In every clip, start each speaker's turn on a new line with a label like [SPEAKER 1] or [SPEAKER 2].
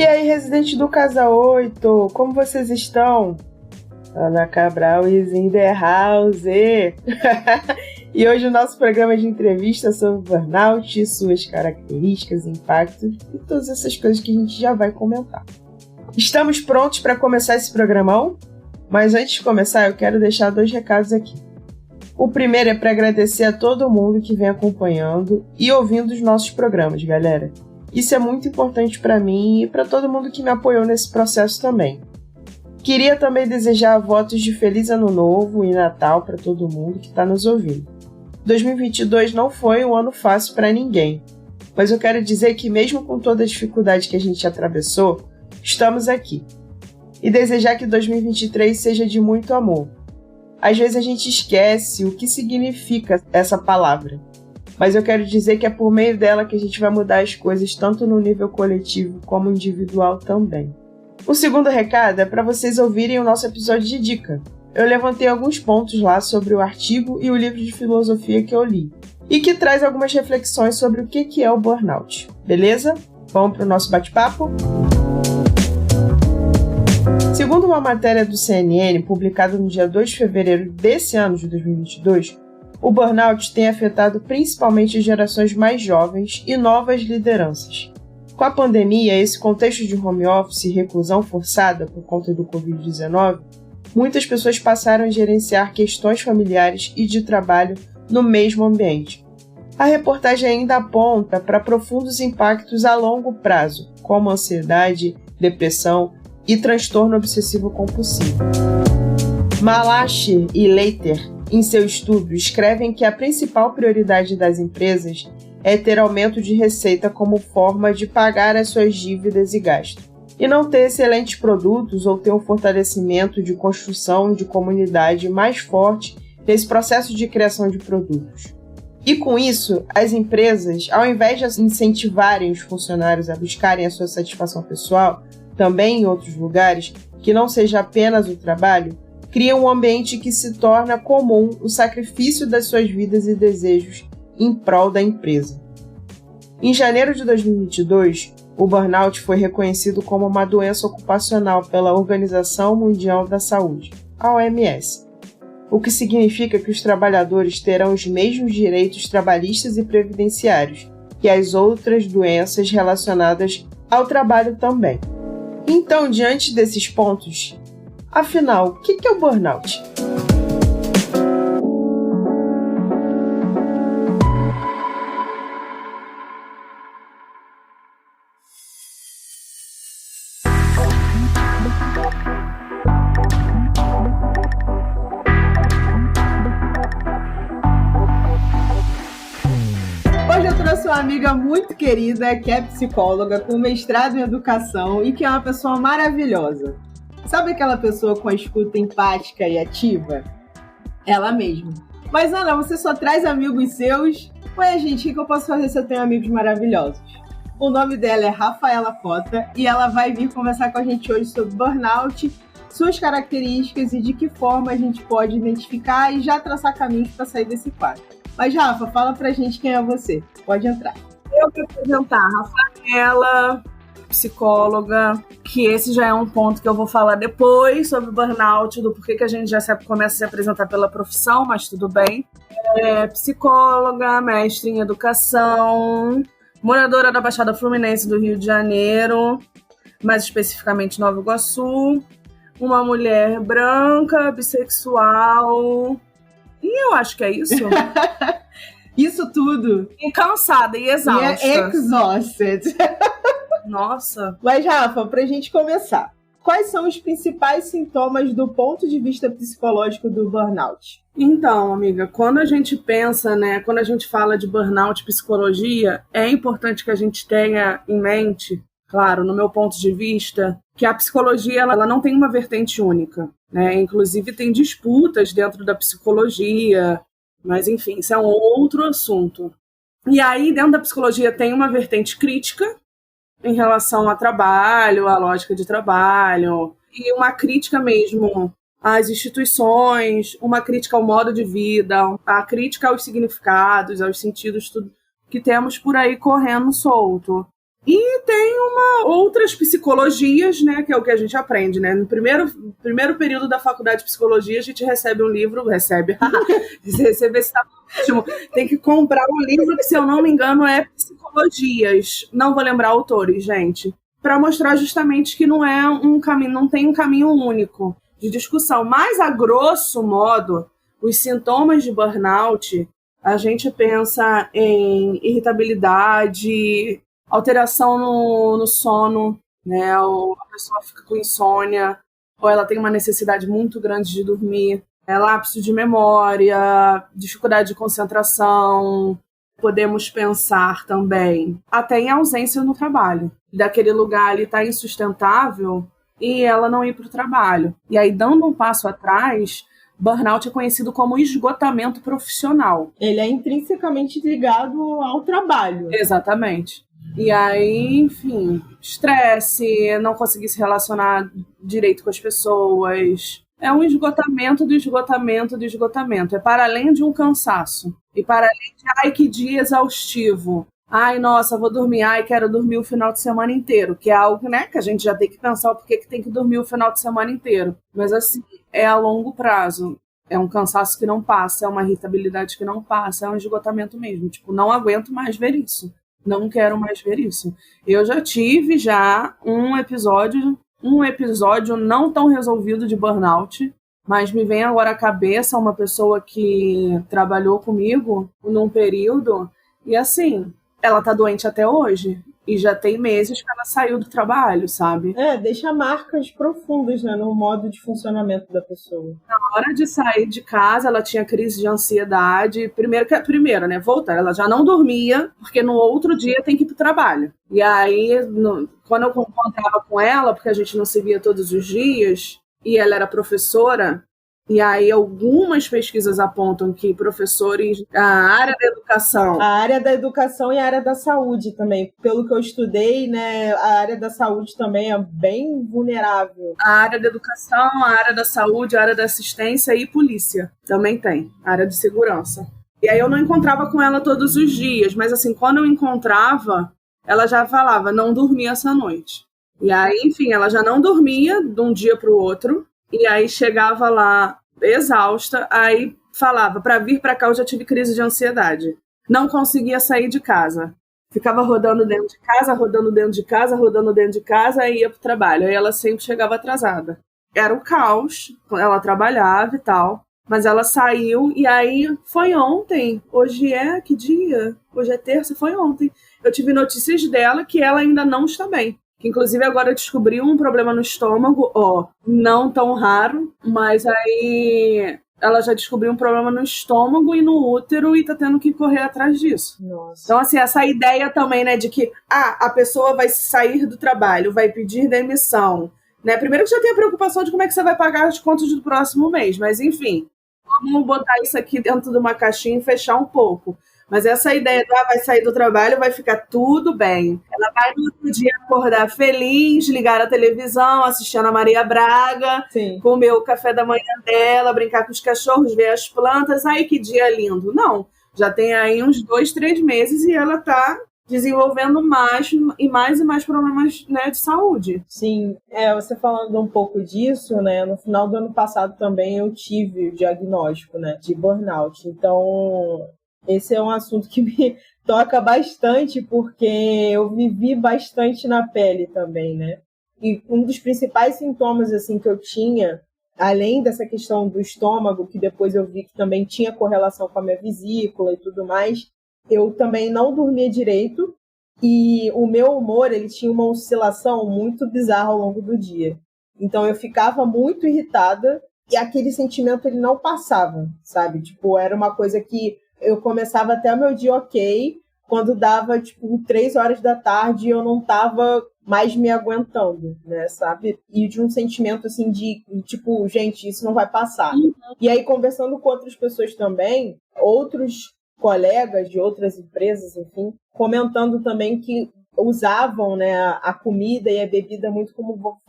[SPEAKER 1] E aí, residente do Casa 8, como vocês estão? Ana Cabral is in the house! E hoje o nosso programa de entrevista é sobre burnout, suas características, impactos e todas essas coisas que a gente já vai comentar. Estamos prontos para começar esse programão? Mas antes de começar, eu quero deixar 2 recados aqui. O primeiro é para agradecer a todo mundo que vem acompanhando e ouvindo os nossos programas, galera. Isso é muito importante para mim e para todo mundo que me apoiou nesse processo também. Queria também desejar votos de Feliz Ano Novo e Natal para todo mundo que está nos ouvindo. 2022 não foi um ano fácil para ninguém, mas eu quero dizer que mesmo com toda a dificuldade que a gente atravessou, estamos aqui. E desejar que 2023 seja de muito amor. Às vezes a gente esquece o que significa essa palavra, mas eu quero dizer que é por meio dela que a gente vai mudar as coisas tanto no nível coletivo como individual também. O segundo recado é para vocês ouvirem o nosso episódio de dica. Eu levantei alguns pontos lá sobre o artigo e o livro de filosofia que eu li, e que traz algumas reflexões sobre o que é o burnout. Beleza? Vamos para o nosso bate-papo? Segundo uma matéria do CNN, publicada no dia 2 de fevereiro desse ano de 2022, o burnout tem afetado principalmente as gerações mais jovens e novas lideranças. Com a pandemia, esse contexto de home office e reclusão forçada por conta do Covid-19, muitas pessoas passaram a gerenciar questões familiares e de trabalho no mesmo ambiente. A reportagem ainda aponta para profundos impactos a longo prazo, como ansiedade, depressão e transtorno obsessivo-compulsivo. Malachi e Leiter, em seu estudo, escrevem que a principal prioridade das empresas é ter aumento de receita como forma de pagar as suas dívidas e gastos, e não ter excelentes produtos ou ter um fortalecimento de construção de comunidade mais forte nesse processo de criação de produtos. E com isso, as empresas, ao invés de incentivarem os funcionários a buscarem a sua satisfação pessoal, também em outros lugares, que não seja apenas o trabalho, criam um ambiente que se torna comum o sacrifício das suas vidas e desejos em prol da empresa. Em janeiro de 2022, o burnout foi reconhecido como uma doença ocupacional pela Organização Mundial da Saúde, a OMS, o que significa que os trabalhadores terão os mesmos direitos trabalhistas e previdenciários que as outras doenças relacionadas ao trabalho também. Então, diante desses pontos, afinal, o que é o burnout? Uma amiga muito querida que é psicóloga com mestrado em educação e que é uma pessoa maravilhosa. Sabe aquela pessoa com a escuta empática e ativa? Ela mesma. Mas Ana, você só traz amigos seus? Ué, gente, o que eu posso fazer se eu tenho amigos maravilhosos? O nome dela é Rafaela Cota e ela vai vir conversar com a gente hoje sobre burnout, suas características e de que forma a gente pode identificar e já traçar caminhos para sair desse quadro. Mas, Rafa, fala pra gente quem é você. Pode entrar.
[SPEAKER 2] Eu vou apresentar a Rafaela, psicóloga, que esse já é um ponto que eu vou falar depois sobre o burnout, do porquê que a gente já começa a se apresentar pela profissão, mas tudo bem. Psicóloga, mestre em educação, moradora da Baixada Fluminense do Rio de Janeiro, mais especificamente Nova Iguaçu, uma mulher branca, bissexual. E eu acho que é isso.
[SPEAKER 1] Isso tudo.
[SPEAKER 2] E cansada e exausta.
[SPEAKER 1] E exhausted.
[SPEAKER 2] Nossa.
[SPEAKER 1] Mas, Rafa, pra gente começar, quais são os principais sintomas do ponto de vista psicológico do burnout?
[SPEAKER 2] Então, amiga, quando a gente pensa, quando a gente fala de burnout, psicologia, é importante que a gente tenha em mente, claro, no meu ponto de vista, que a psicologia ela não tem uma vertente única. Inclusive tem disputas dentro da psicologia, mas enfim, isso é um outro assunto. E aí dentro da psicologia tem uma vertente crítica em relação ao trabalho, à lógica de trabalho, e uma crítica mesmo às instituições, uma crítica ao modo de vida, a crítica aos significados, aos sentidos, tudo que temos por aí correndo solto. E tem outras psicologias, né, que é o que a gente aprende, né? No primeiro período da faculdade de psicologia, a gente recebe um livro, receber se tá ótimo. Tem que comprar um livro que, se eu não me engano, é Psicologias. Não vou lembrar autores, gente. Para mostrar justamente que não é um caminho, não tem um caminho único de discussão. Mas, a grosso modo, os sintomas de burnout, a gente pensa em irritabilidade, alteração no sono, né? Ou a pessoa fica com insônia, ou ela tem uma necessidade muito grande de dormir, lapso de memória, dificuldade de concentração. Podemos pensar também até em ausência no trabalho. Daquele lugar ali está insustentável e ela não ir para o trabalho. E aí, dando um passo atrás, burnout é conhecido como esgotamento profissional.
[SPEAKER 1] Ele é intrinsecamente ligado ao trabalho.
[SPEAKER 2] Exatamente. E aí, enfim, estresse, não conseguir se relacionar direito com as pessoas. É um esgotamento do esgotamento do esgotamento. É para além de um cansaço. E para além de, ai, que dia exaustivo. Ai, nossa, vou dormir. Ai, quero dormir o final de semana inteiro. Que é algo, né, que a gente já tem que pensar o porquê que tem que dormir o final de semana inteiro. Mas, assim, é a longo prazo. É um cansaço que não passa, é uma irritabilidade que não passa, é um esgotamento mesmo. Tipo, não aguento mais ver isso. Não quero mais ver isso. Eu já tive um episódio não tão resolvido de burnout, mas me vem agora à cabeça uma pessoa que trabalhou comigo num período e, assim, ela tá doente até hoje. E já tem meses que ela saiu do trabalho, sabe?
[SPEAKER 1] Deixa marcas profundas, né, no modo de funcionamento da pessoa.
[SPEAKER 2] Na hora de sair de casa, ela tinha crise de ansiedade. Primeiro, né, voltar. Ela já não dormia, porque no outro dia tem que ir pro trabalho. E aí, quando eu encontrava com ela, porque a gente não se via todos os dias, e ela era professora, e aí algumas pesquisas apontam que professores, a área da educação...
[SPEAKER 1] A área da educação e a área da saúde também. Pelo que eu estudei, né, a área da saúde também é bem vulnerável.
[SPEAKER 2] A área da educação, a área da saúde, a área da assistência e polícia também tem. A área de segurança. E aí eu não encontrava com ela todos os dias, mas assim, quando eu encontrava, ela já falava, não dormi essa noite. E aí, enfim, ela já não dormia de um dia para o outro, e aí chegava lá exausta, aí falava, para vir para cá eu já tive crise de ansiedade. Não conseguia sair de casa. Ficava rodando dentro de casa, rodando dentro de casa, rodando dentro de casa, e ia pro trabalho. Aí ela sempre chegava atrasada. Era o caos, ela trabalhava e tal, mas ela saiu, e aí foi ontem. Hoje é que dia? Hoje é terça, foi ontem. Eu tive notícias dela que ela ainda não está bem. Que, inclusive, agora descobriu um problema no estômago, não tão raro, mas aí ela já descobriu um problema no estômago e no útero e tá tendo que correr atrás disso.
[SPEAKER 1] Nossa.
[SPEAKER 2] Então, assim, essa ideia também, né, de que a pessoa vai sair do trabalho, vai pedir demissão, né? Primeiro que já tem a preocupação de como é que você vai pagar as contas do próximo mês, mas enfim, vamos botar isso aqui dentro de uma caixinha e fechar um pouco. Mas essa ideia de vai sair do trabalho, vai ficar tudo bem. Ela vai no outro dia acordar feliz, ligar a televisão, assistir a Ana Maria Braga,
[SPEAKER 1] Sim,
[SPEAKER 2] comer o café da manhã dela, brincar com os cachorros, ver as plantas. Ai, que dia lindo. Não, já tem aí uns 2, 3 meses e ela está desenvolvendo mais e mais problemas, né, de saúde.
[SPEAKER 1] Sim, você falando um pouco disso, né, no final do ano passado também eu tive o diagnóstico, né, de burnout. Então, esse é um assunto que me toca bastante, porque eu vivi bastante na pele também, né? E um dos principais sintomas assim, que eu tinha, além dessa questão do estômago, que depois eu vi que também tinha correlação com a minha vesícula e tudo mais, eu também não dormia direito e o meu humor ele tinha uma oscilação muito bizarra ao longo do dia. Então eu ficava muito irritada e aquele sentimento ele não passava, sabe? Tipo, era uma coisa que eu começava até o meu dia ok, quando dava, 3 horas da tarde eu não tava mais me aguentando, né, sabe? E de um sentimento, assim, de, tipo, gente, isso não vai passar. Uhum. E aí, conversando com outras pessoas também, outros colegas de outras empresas, enfim, comentando também que usavam, né, a comida e a bebida muito como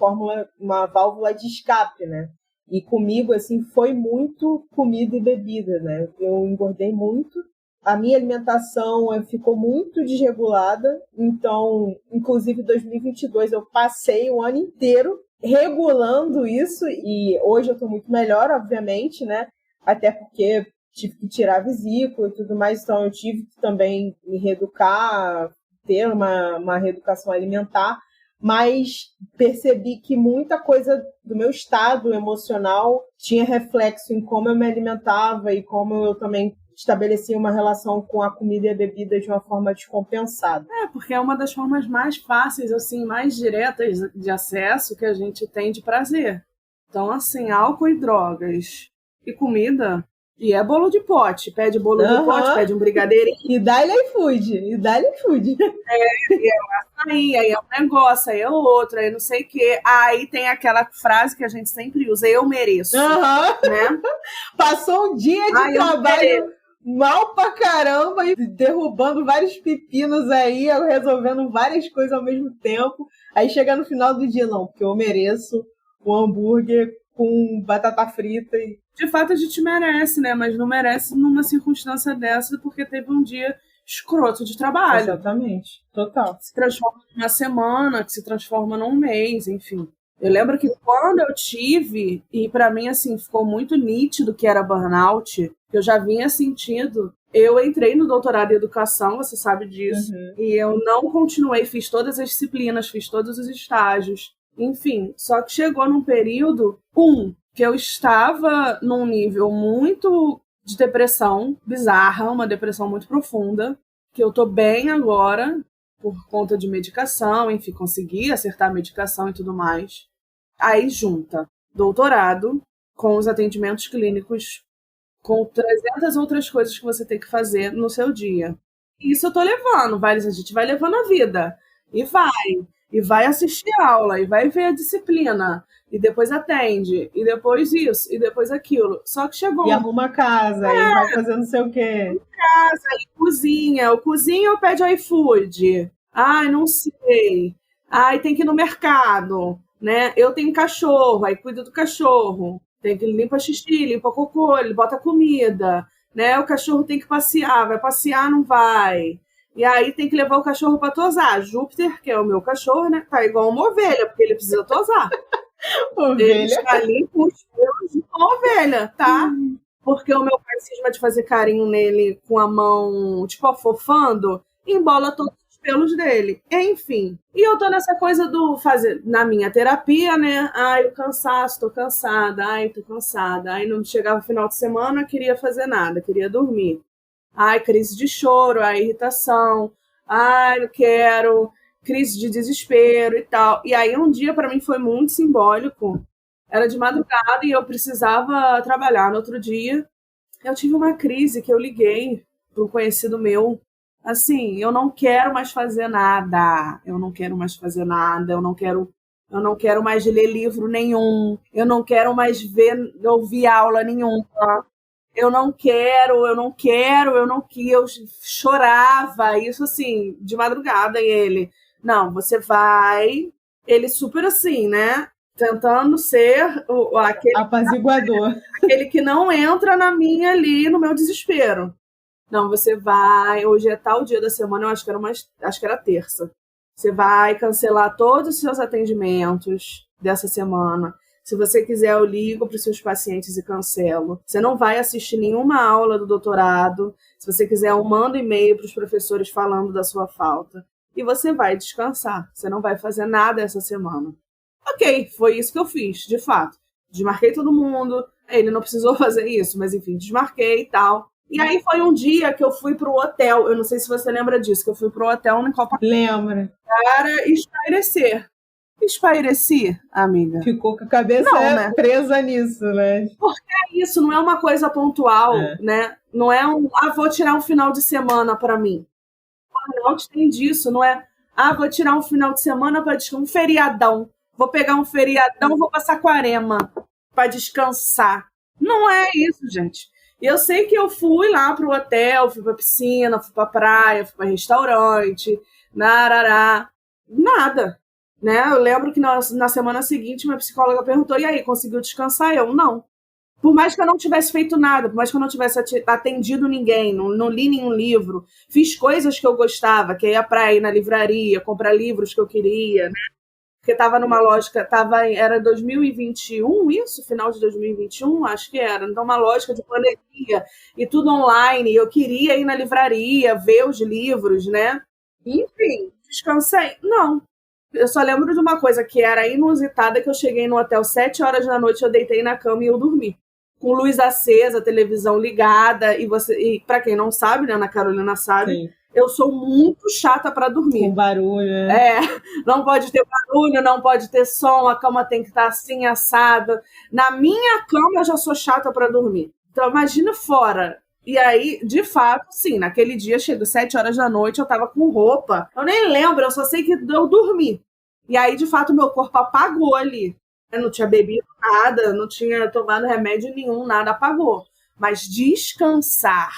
[SPEAKER 1] uma válvula de escape, né? E comigo, assim, foi muito comida e bebida, né? Eu engordei muito A minha alimentação ficou muito desregulada, então, inclusive em 2022 eu passei o ano inteiro regulando isso, e hoje eu estou muito melhor, obviamente, né? Até porque tive que tirar a vesícula e tudo mais, então eu tive que também me reeducar, ter uma reeducação alimentar, mas percebi que muita coisa do meu estado emocional tinha reflexo em como eu me alimentava e como eu também estabelecia uma relação com a comida e a bebida de uma forma descompensada.
[SPEAKER 2] Porque é uma das formas mais fáceis, assim, mais diretas de acesso que a gente tem de prazer. Então, assim, álcool e drogas e comida. E é bolo de pote. Pede bolo de pote, pede um brigadeirinho.
[SPEAKER 1] E dá-lhe iFood. E
[SPEAKER 2] é o açaí, aí é um negócio, aí é outro, aí não sei o quê. Aí tem aquela frase que a gente sempre usa, eu mereço. Né?
[SPEAKER 1] Passou um dia de trabalho mal pra caramba e derrubando vários pepinos aí, resolvendo várias coisas ao mesmo tempo. Aí chega no final do dia, não, porque eu mereço um hambúrguer com batata frita.
[SPEAKER 2] De fato a gente merece, né? Mas não merece numa circunstância dessa porque teve um dia escroto de trabalho.
[SPEAKER 1] Exatamente, total.
[SPEAKER 2] Que se transforma numa semana, que se transforma num mês, enfim. Eu lembro que quando eu tive, e pra mim, assim, ficou muito nítido que era burnout, que eu já vinha sentindo, eu entrei no doutorado em educação, você sabe disso, e eu não continuei, fiz todas as disciplinas, fiz todos os estágios, enfim, só que chegou num período, que eu estava num nível muito de depressão bizarra, uma depressão muito profunda, que eu tô bem agora, por conta de medicação, enfim, consegui acertar a medicação e tudo mais. Aí junta doutorado com os atendimentos clínicos, com 300 outras coisas que você tem que fazer no seu dia. Isso eu tô levando, a gente vai levando a vida. E vai assistir aula, e vai ver a disciplina, e depois atende, e depois isso, e depois aquilo. Só que chegou...
[SPEAKER 1] E arruma a casa, e vai fazer não sei o quê.
[SPEAKER 2] Casa, e cozinha. O cozinha ou pede iFood? Ai, não sei. Ai, tem que ir no mercado, né? Eu tenho cachorro, aí cuido do cachorro. Tem que limpar xixi, limpa cocô, ele bota comida, né? O cachorro tem que passear, vai passear, não vai. E aí tem que levar o cachorro para tosar. Júpiter, que é o meu cachorro, né? Tá igual uma ovelha, porque ele precisa tosar.
[SPEAKER 1] Ovelha.
[SPEAKER 2] Ele está ali com os pelos de uma ovelha, tá? Porque o meu pai cisma de fazer carinho nele com a mão, tipo, afofando, embola todos os pelos dele. Enfim. E eu tô nessa coisa do fazer, na minha terapia, né? Ai, o cansaço, tô cansada. Ai, tô cansada. Ai, não chegava o final de semana, queria fazer nada, queria dormir. Ai, crise de choro, ai, irritação. Ai, não quero. Crise de desespero e tal. E aí um dia para mim foi muito simbólico. Era de madrugada e eu precisava trabalhar no outro dia. Eu tive uma crise que eu liguei para um conhecido meu. Assim, eu não quero mais fazer nada. Eu não quero mais fazer nada. Eu não quero mais ler livro nenhum. Eu não quero mais ouvir aula nenhuma. Eu chorava, isso assim, de madrugada, e ele, não, você vai, ele super assim, né, tentando ser aquele
[SPEAKER 1] apaziguador,
[SPEAKER 2] aquele que não entra na minha ali, no meu desespero. Não, você vai, hoje é tal dia da semana, eu acho que era terça, você vai cancelar todos os seus atendimentos dessa semana. Se você quiser, eu ligo para os seus pacientes e cancelo. Você não vai assistir nenhuma aula do doutorado. Se você quiser, eu mando e-mail para os professores falando da sua falta. E você vai descansar. Você não vai fazer nada essa semana. Ok, foi isso que eu fiz, de fato. Desmarquei todo mundo. Ele não precisou fazer isso, mas enfim, desmarquei e tal. E aí foi um dia que eu fui pro hotel. Eu não sei se você lembra disso, que eu fui pro hotel em Copacabana.
[SPEAKER 1] Lembra.
[SPEAKER 2] Para espairecer. Espaireci, amiga.
[SPEAKER 1] Ficou com a cabeça presa nisso, né?
[SPEAKER 2] Porque é isso, não é uma coisa pontual, né? Não é vou tirar um final de semana para mim. O burnout tem disso, não é, vou tirar um final de semana para descansar, um feriadão. Vou pegar um feriadão, vou passar Quaresma para descansar. Não é isso, gente. E eu sei que eu fui lá pro hotel, fui pra piscina, fui pra praia, fui pra restaurante, nada. Né? Eu lembro que na semana seguinte minha psicóloga perguntou, e aí, conseguiu descansar? Eu, não. Por mais que eu não tivesse feito nada, por mais que eu não tivesse atendido ninguém, não li nenhum livro, fiz coisas que eu gostava, que ia pra ir na livraria, comprar livros que eu queria, né? Porque estava numa lógica, era 2021 isso? Final de 2021? Acho que era. Então, uma lógica de pandemia e tudo online. Eu queria ir na livraria, ver os livros, né? Enfim, descansei? Não. Eu só lembro de uma coisa que era inusitada, que eu cheguei no hotel 7 horas da noite, eu deitei na cama e eu dormi. Com luz acesa, televisão ligada, e para quem não sabe, né, Ana Carolina sabe, sim, eu sou muito chata para dormir.
[SPEAKER 1] Com barulho, né?
[SPEAKER 2] Não pode ter barulho, não pode ter som, a cama tem que estar assim, assada. Na minha cama eu já sou chata para dormir. Então imagina fora. E aí, de fato, sim, naquele dia, chegou 7 horas da noite, eu tava com roupa. Eu nem lembro, eu só sei que eu dormi. E aí, de fato, meu corpo apagou ali. Eu não tinha bebido nada, não tinha tomado remédio nenhum, nada apagou. Mas descansar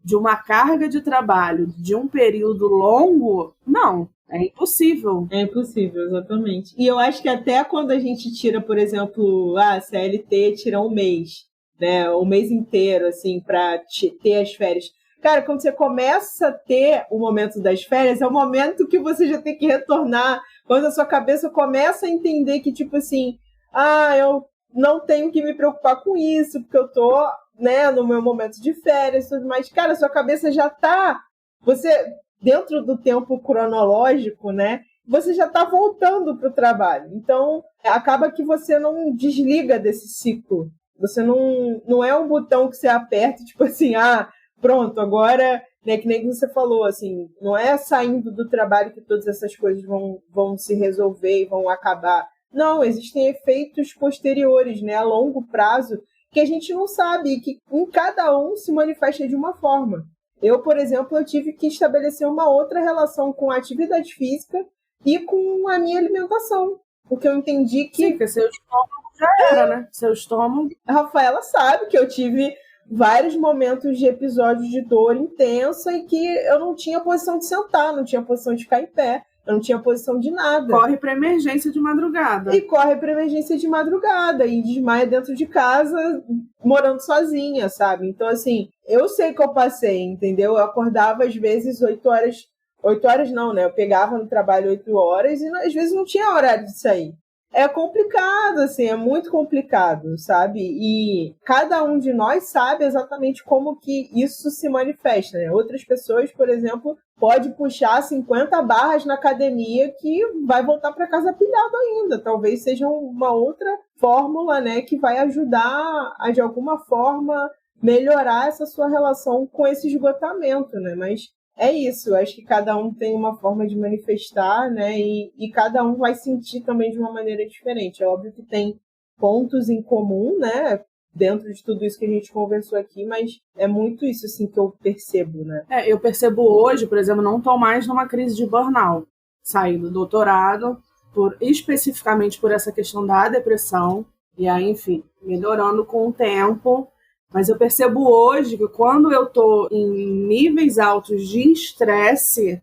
[SPEAKER 2] de uma carga de trabalho de um período longo, não, é impossível.
[SPEAKER 1] É impossível, exatamente. E eu acho que até quando a gente tira, por exemplo, a CLT tira um mês, né, um mês inteiro, assim, para ter as férias. Cara, quando você começa a ter o momento das férias, é o momento que você já tem que retornar, quando a sua cabeça começa a entender que, tipo assim, eu não tenho que me preocupar com isso, porque eu tô, né, no meu momento de férias, tudo mais. Cara, a sua cabeça já tá, você, dentro do tempo cronológico, né, você já tá voltando pro trabalho. Então, acaba que você não desliga desse ciclo. Você não é um botão que você aperta, tipo assim, pronto, agora, né, que nem você falou, assim, não é saindo do trabalho que todas essas coisas vão se resolver e vão acabar. Não, existem efeitos posteriores, né, a longo prazo, que a gente não sabe e que em cada um se manifesta de uma forma. Eu, por exemplo, eu tive que estabelecer uma outra relação com a atividade física e com a minha alimentação, porque eu entendi que...
[SPEAKER 2] Sim, porque seu estômago já era, né? Seu estômago...
[SPEAKER 1] A Rafaela sabe que eu tive vários momentos de episódios de dor intensa e que eu não tinha posição de sentar, não tinha posição de ficar em pé, eu não tinha posição de nada.
[SPEAKER 2] Corre para emergência de madrugada.
[SPEAKER 1] E corre para emergência de madrugada e desmaia dentro de casa, morando sozinha, sabe? Então, assim, eu sei que eu passei, entendeu? Eu acordava às vezes 8 horas... 8 horas não, né? Eu pegava no trabalho 8 horas e às vezes não tinha horário de sair. É complicado, assim, é muito complicado, sabe? E cada um de nós sabe exatamente como que isso se manifesta, né? Outras pessoas, por exemplo, pode puxar 50 barras na academia que vai voltar para casa pilhado ainda. Talvez seja uma outra fórmula, né, que vai ajudar a, de alguma forma, melhorar essa sua relação com esse esgotamento, né? Mas é isso, acho que cada um tem uma forma de manifestar, né? E cada um vai sentir também de uma maneira diferente. É óbvio que tem pontos em comum, né? Dentro de tudo isso que a gente conversou aqui, mas é muito isso, assim, que eu percebo, né?
[SPEAKER 2] Eu percebo hoje, por exemplo, não estou mais numa crise de burnout. Saí do doutorado, especificamente por essa questão da depressão, e aí, enfim, melhorando com o tempo. Mas eu percebo hoje que quando eu estou em níveis altos de estresse,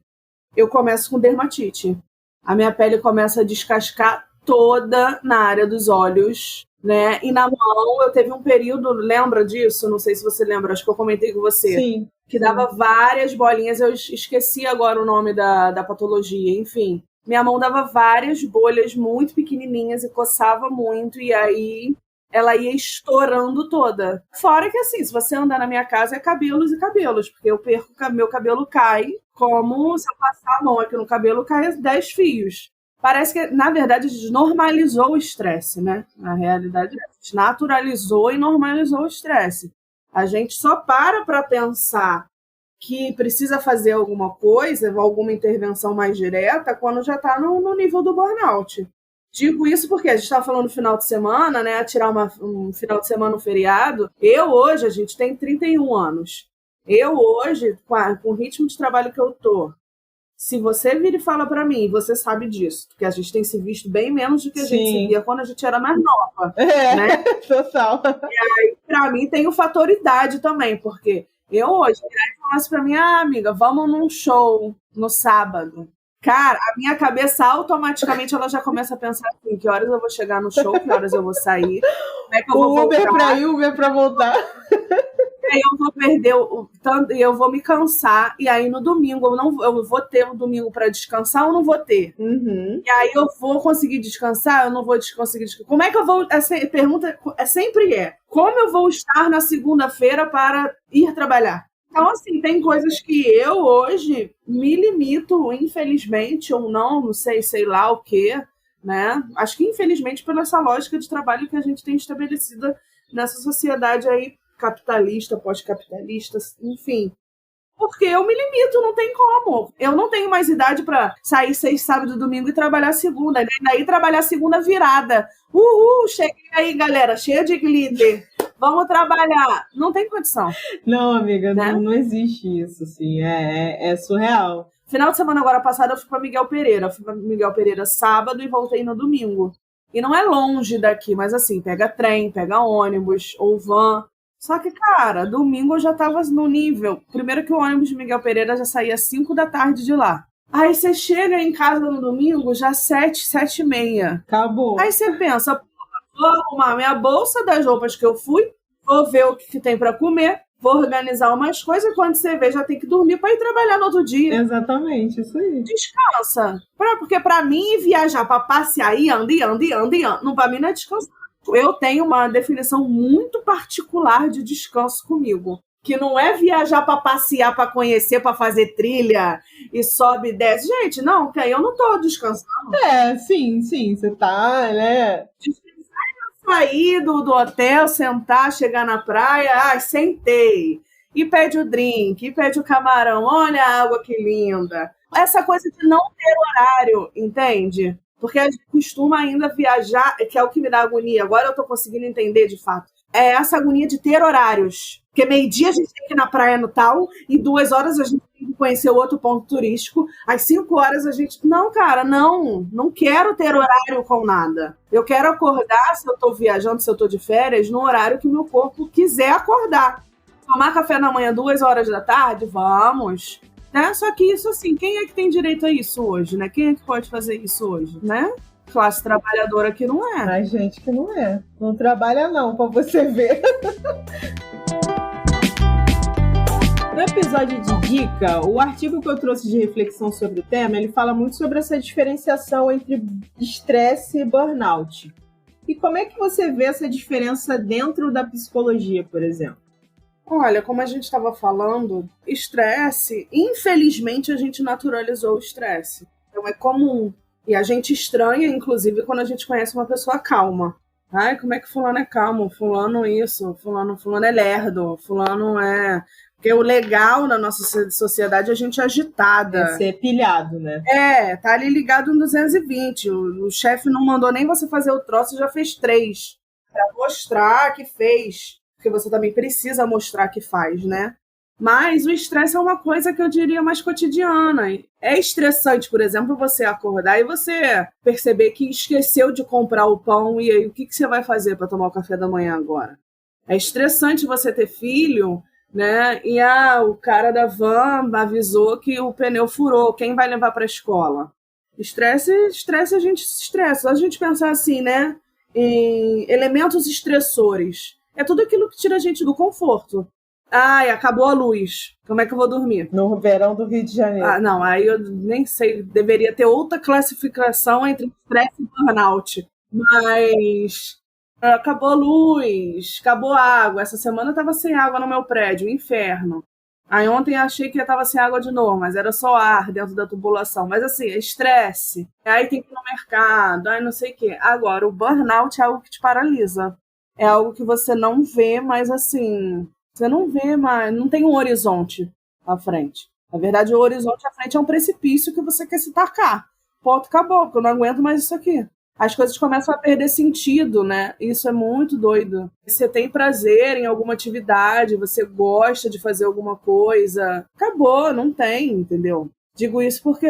[SPEAKER 2] eu começo com dermatite. A minha pele começa a descascar toda na área dos olhos, né? E na mão, eu teve um período, lembra disso? Não sei se você lembra, acho que eu comentei com você.
[SPEAKER 1] Sim.
[SPEAKER 2] Que dava várias bolinhas, eu esqueci agora o nome da patologia, enfim. Minha mão dava várias bolhas muito pequenininhas e coçava muito, e aí ela ia estourando toda. Fora que, assim, se você andar na minha casa, é cabelos e cabelos, porque eu perco, meu cabelo cai, como se eu passar a mão aqui no cabelo, cai 10 fios. Parece que, na verdade, a gente normalizou o estresse, né? Na realidade, a gente naturalizou e normalizou o estresse. A gente só para pensar que precisa fazer alguma coisa, alguma intervenção mais direta, quando já está no nível do burnout. Digo isso porque a gente estava falando no final de semana, né? Tirar um final de semana no feriado. Hoje, a gente tem 31 anos. Hoje, com o ritmo de trabalho que eu tô, se você vira e fala para mim, você sabe disso, porque a gente tem se visto bem menos do que a gente se via quando a gente era mais nova. Né?
[SPEAKER 1] Total.
[SPEAKER 2] E aí, para mim, tem o fator idade também, porque eu hoje, falasse para mim, amiga, vamos num show no sábado. Cara, a minha cabeça automaticamente ela já começa a pensar assim, que horas eu vou chegar no show, que horas eu vou sair, como é que eu vou voltar.
[SPEAKER 1] Uber pra ir, Uber pra voltar.
[SPEAKER 2] Aí eu vou perder tanto e eu vou me cansar. E aí no domingo eu vou ter um domingo para descansar ou não vou ter?
[SPEAKER 1] Uhum.
[SPEAKER 2] E aí eu vou conseguir descansar? Eu não vou conseguir descansar. Como é que eu vou? Essa pergunta sempre como eu vou estar na segunda-feira para ir trabalhar? Então, assim, tem coisas que eu hoje me limito, infelizmente, ou não sei lá o quê, né? Acho que infelizmente pela essa lógica de trabalho que a gente tem estabelecida nessa sociedade aí capitalista, pós-capitalista, enfim. Porque eu me limito, não tem como. Eu não tenho mais idade para sair 6, sábado e domingo e trabalhar segunda. E daí trabalhar segunda virada. Uhul, cheguei aí, galera, cheia de glitter. Vamos trabalhar. Não tem condição.
[SPEAKER 1] Não, amiga, né? não existe isso, assim. É surreal.
[SPEAKER 2] Final de semana agora passada eu fui para Miguel Pereira. Eu fui para Miguel Pereira sábado e voltei no domingo. E não é longe daqui, mas assim, pega trem, pega ônibus ou van. Só que, cara, domingo eu já tava no nível. Primeiro que o ônibus de Miguel Pereira já saía às 5 da tarde de lá. Aí você chega em casa no domingo, já 7h30.
[SPEAKER 1] Acabou.
[SPEAKER 2] Aí você pensa, vou arrumar minha bolsa das roupas que eu fui, vou ver o que tem pra comer, vou organizar umas coisas, quando você vê, já tem que dormir pra ir trabalhar no outro dia.
[SPEAKER 1] Exatamente, isso aí.
[SPEAKER 2] Descansa. Porque pra mim, viajar pra passear e anda, não, pra mim não é descansar. Eu tenho uma definição muito particular de descanso comigo. Que não é viajar para passear, para conhecer, para fazer trilha e sobe e desce. Gente, não, que aí eu não tô descansando.
[SPEAKER 1] Sim, você tá, né?
[SPEAKER 2] Sair do hotel, sentar, chegar na praia, sentei. E pede o drink, e pede o camarão. Olha a água que linda. Essa coisa de não ter horário, entende? Porque a gente costuma ainda viajar, que é o que me dá agonia. Agora eu tô conseguindo entender de fato. É essa agonia de ter horários. Porque meio-dia a gente tem que ir na praia no tal, e 2 horas a gente tem que conhecer o outro ponto turístico, às 5 horas a gente... Não, cara, não quero ter horário com nada. Eu quero acordar, se eu tô viajando, se eu tô de férias, no horário que o meu corpo quiser acordar. Tomar café da manhã 2 horas da tarde? Vamos. Né? Só que isso, assim, quem é que tem direito a isso hoje, né? Quem é que pode fazer isso hoje, né? Classe trabalhadora que não é.
[SPEAKER 1] Ai, gente, que não é. Não trabalha não, pra você ver. No episódio de dica, o artigo que eu trouxe de reflexão sobre o tema, ele fala muito sobre essa diferenciação entre estresse e burnout. E como é que você vê essa diferença dentro da psicologia, por exemplo?
[SPEAKER 2] Olha, como a gente estava falando, estresse, infelizmente a gente naturalizou o estresse. Então é comum. E a gente estranha, inclusive, quando a gente conhece uma pessoa calma. Ai, como é que fulano é calmo? Fulano isso, fulano é lerdo, fulano é... Porque o legal na nossa sociedade é a gente agitada.
[SPEAKER 1] É ser pilhado, né?
[SPEAKER 2] Tá ali ligado no 220. O chefe não mandou nem você fazer o troço, já fez 3. Pra mostrar que fez. Porque você também precisa mostrar que faz, né? Mas o estresse é uma coisa que eu diria mais cotidiana. É estressante, por exemplo, você acordar e você perceber que esqueceu de comprar o pão e aí o que você vai fazer para tomar o café da manhã agora? É estressante você ter filho, né? E o cara da van avisou que o pneu furou. Quem vai levar para a escola? Estresse, a gente se estressa. Só a gente pensar assim, né? Em elementos estressores. É tudo aquilo que tira a gente do conforto. Ai, acabou a luz. Como é que eu vou dormir?
[SPEAKER 1] No verão do Rio de Janeiro.
[SPEAKER 2] Não, aí eu nem sei. Deveria ter outra classificação entre estresse e burnout. Mas acabou a luz, acabou a água. Essa semana eu tava sem água no meu prédio, inferno. Aí ontem eu achei que eu tava sem água de novo, mas era só ar dentro da tubulação. Mas assim, é estresse. Aí tem que ir no mercado, aí não sei o quê. Agora, o burnout é algo que te paralisa. É algo que você não vê, mas assim... Você não vê, mas não tem um horizonte à frente. Na verdade, o horizonte à frente é um precipício que você quer se tacar. Ponto, acabou, porque eu não aguento mais isso aqui. As coisas começam a perder sentido, né? Isso é muito doido. Você tem prazer em alguma atividade, você gosta de fazer alguma coisa. Acabou, não tem, entendeu? Digo isso porque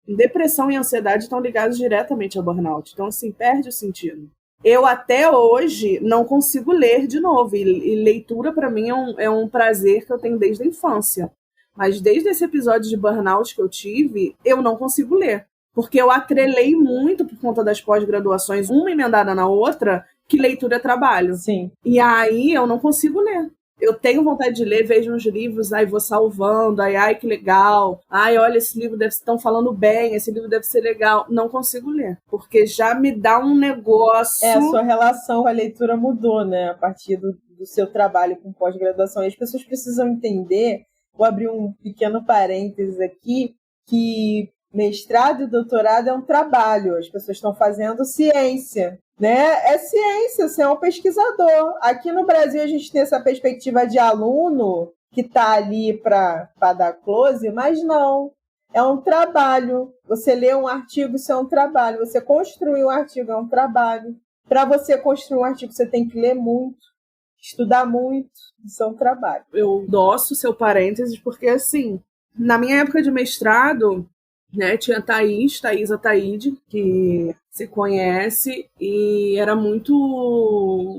[SPEAKER 2] depressão e ansiedade estão ligados diretamente ao burnout. Então, assim, perde o sentido. Eu até hoje não consigo ler de novo. E leitura, para mim, é um prazer que eu tenho desde a infância. Mas desde esse episódio de burnout que eu tive, eu não consigo ler. Porque eu atrelei muito, por conta das pós-graduações, uma emendada na outra, que leitura é trabalho.
[SPEAKER 1] Sim.
[SPEAKER 2] E aí eu não consigo ler. Eu tenho vontade de ler, vejo uns livros, aí vou salvando, aí, ai, que legal. Ai, olha, esse livro deve estão falando bem, esse livro deve ser legal. Não consigo ler, porque já me dá um negócio...
[SPEAKER 1] A sua relação com a leitura mudou, né? A partir do seu trabalho com pós-graduação. E as pessoas precisam entender, vou abrir um pequeno parênteses aqui, que mestrado e doutorado é um trabalho. As pessoas estão fazendo ciência, né? É ciência, você é um pesquisador. Aqui no Brasil a gente tem essa perspectiva de aluno que está ali para dar close, mas não. É um trabalho. Você lê um artigo, isso é um trabalho. Você construir um artigo é um trabalho. Para você construir um artigo, você tem que ler muito, estudar muito, isso é um trabalho.
[SPEAKER 2] Eu endosso seu parênteses, porque, assim, na minha época de mestrado, né, tinha a Thaís Ataíde, que se conhece, e era muito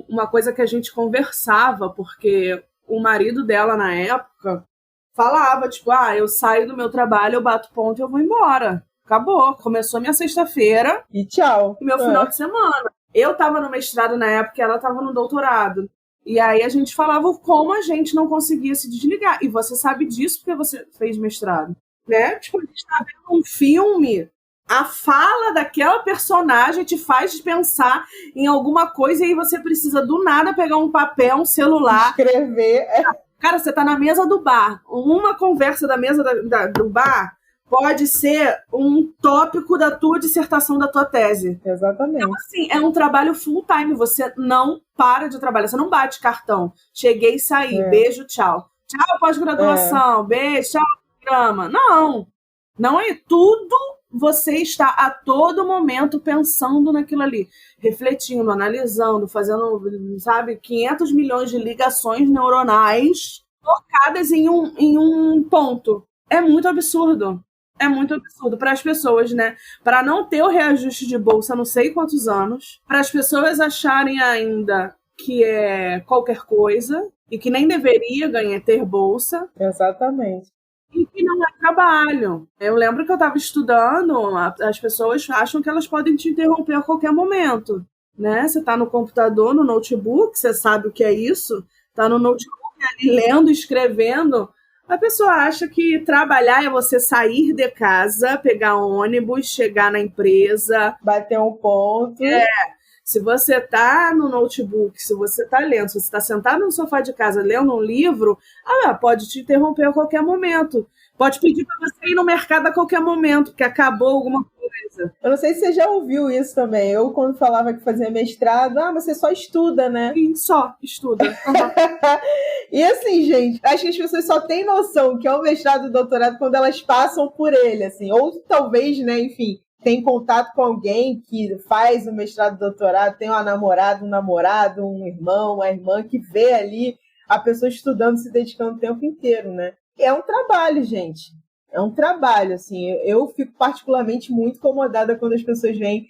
[SPEAKER 2] uma coisa que a gente conversava, porque o marido dela, na época, falava, tipo, eu saio do meu trabalho, eu bato ponto e eu vou embora. Acabou, começou minha sexta-feira.
[SPEAKER 1] E tchau.
[SPEAKER 2] E meu final de semana. Eu tava no mestrado na época e ela tava no doutorado. E aí a gente falava como a gente não conseguia se desligar. E você sabe disso porque você fez mestrado, né? Tipo, a gente tá vendo um filme, a fala daquela personagem te faz pensar em alguma coisa e aí você precisa do nada pegar um papel, um celular.
[SPEAKER 1] Escrever.
[SPEAKER 2] Cara, você tá na mesa do bar. Uma conversa da mesa do bar pode ser um tópico da tua dissertação, da tua tese.
[SPEAKER 1] Exatamente.
[SPEAKER 2] Então, assim, é um trabalho full time. Você não para de trabalhar. Você não bate cartão. Cheguei e saí. Beijo, tchau. Tchau, pós-graduação. Beijo, tchau, programa. Não. Não é tudo. Você está a todo momento pensando naquilo ali. Refletindo, analisando, fazendo, 500 milhões de ligações neuronais focadas em um ponto. É muito absurdo. É muito absurdo para as pessoas, né? Para não ter o reajuste de bolsa há não sei quantos anos, para as pessoas acharem ainda que é qualquer coisa e que nem deveria ter bolsa.
[SPEAKER 1] Exatamente.
[SPEAKER 2] E que não é trabalho. Eu lembro que eu estava estudando, as pessoas acham que elas podem te interromper a qualquer momento, né? Você está no computador, no notebook, você sabe o que é isso, está no notebook ali lendo, escrevendo. A pessoa acha que trabalhar é você sair de casa, pegar um ônibus, chegar na empresa,
[SPEAKER 1] bater um ponto.
[SPEAKER 2] Se você tá no notebook, se você tá lendo, se você tá sentado no sofá de casa lendo um livro, pode te interromper a qualquer momento. Pode pedir para você ir no mercado a qualquer momento, porque acabou alguma coisa.
[SPEAKER 1] Eu não sei se você já ouviu isso também. Eu, quando falava que fazia mestrado, você só estuda, né?
[SPEAKER 2] Sim, só estuda. Uhum.
[SPEAKER 1] E assim, gente, acho que as pessoas só têm noção que é o mestrado e o doutorado quando elas passam por ele, assim. Ou talvez, né, enfim, tem contato com alguém que faz o mestrado e doutorado, tem uma namorada, um namorado, um irmão, uma irmã que vê ali a pessoa estudando, se dedicando o tempo inteiro, né? É um trabalho, gente. É um trabalho, assim. Eu fico particularmente muito incomodada quando as pessoas vêm.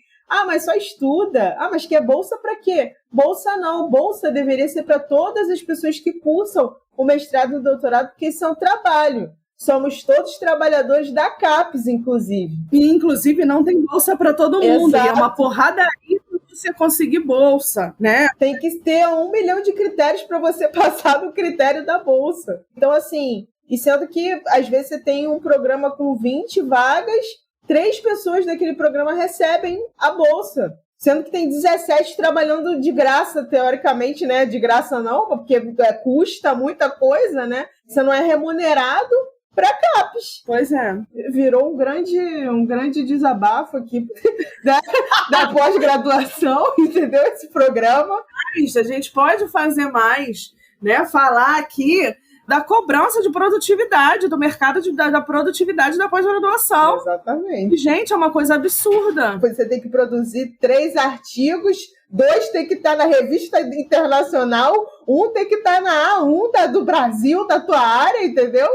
[SPEAKER 1] Mas só estuda. Mas quer bolsa para quê? Bolsa não. Bolsa deveria ser para todas as pessoas que cursam o mestrado e o doutorado, porque isso é um trabalho. Somos todos trabalhadores da CAPES, inclusive.
[SPEAKER 2] E, inclusive, não tem bolsa para todo mundo.
[SPEAKER 1] Exato.
[SPEAKER 2] E é uma porradaria para você conseguir bolsa, né?
[SPEAKER 1] Tem que ter 1 milhão de critérios para você passar do critério da bolsa. Então, assim, e sendo que, às vezes, você tem um programa com 20 vagas, 3 pessoas daquele programa recebem a bolsa. Sendo que tem 17 trabalhando de graça, teoricamente, né? De graça não, porque custa muita coisa, né? Você não é remunerado para CAPES.
[SPEAKER 2] Pois é.
[SPEAKER 1] Virou um grande desabafo aqui da pós-graduação, entendeu? Esse programa.
[SPEAKER 2] A gente pode fazer mais, né? Falar aqui da cobrança de produtividade, do mercado da produtividade da pós-graduação.
[SPEAKER 1] Exatamente.
[SPEAKER 2] Gente, é uma coisa absurda.
[SPEAKER 1] Você tem que produzir 3 artigos, 2 tem que estar na revista internacional, 1 tem que estar na A1 do Brasil, da tua área, entendeu?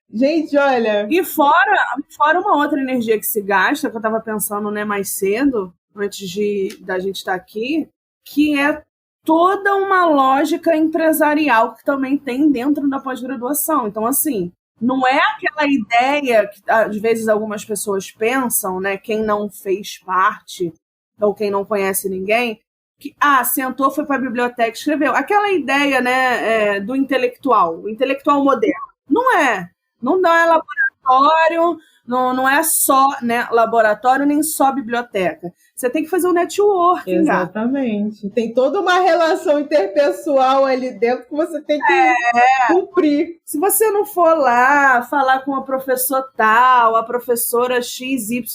[SPEAKER 1] Gente, olha...
[SPEAKER 2] E fora uma outra energia que se gasta, que eu estava pensando, né, mais cedo, antes da gente estar aqui, que é toda uma lógica empresarial que também tem dentro da pós-graduação. Então, assim, Não é aquela ideia que às vezes algumas pessoas pensam, né? Quem não fez parte ou quem não conhece ninguém, que sentou, foi para a biblioteca, escreveu. Aquela ideia, né, do intelectual, o intelectual moderno. Não é. Não é laboratório, não é só, né, laboratório, nem só biblioteca. Você tem que fazer um networking.
[SPEAKER 1] Exatamente. Tem toda uma relação interpessoal ali dentro que você tem que cumprir.
[SPEAKER 2] Se você não for lá falar com a professora tal, a professora XYZ,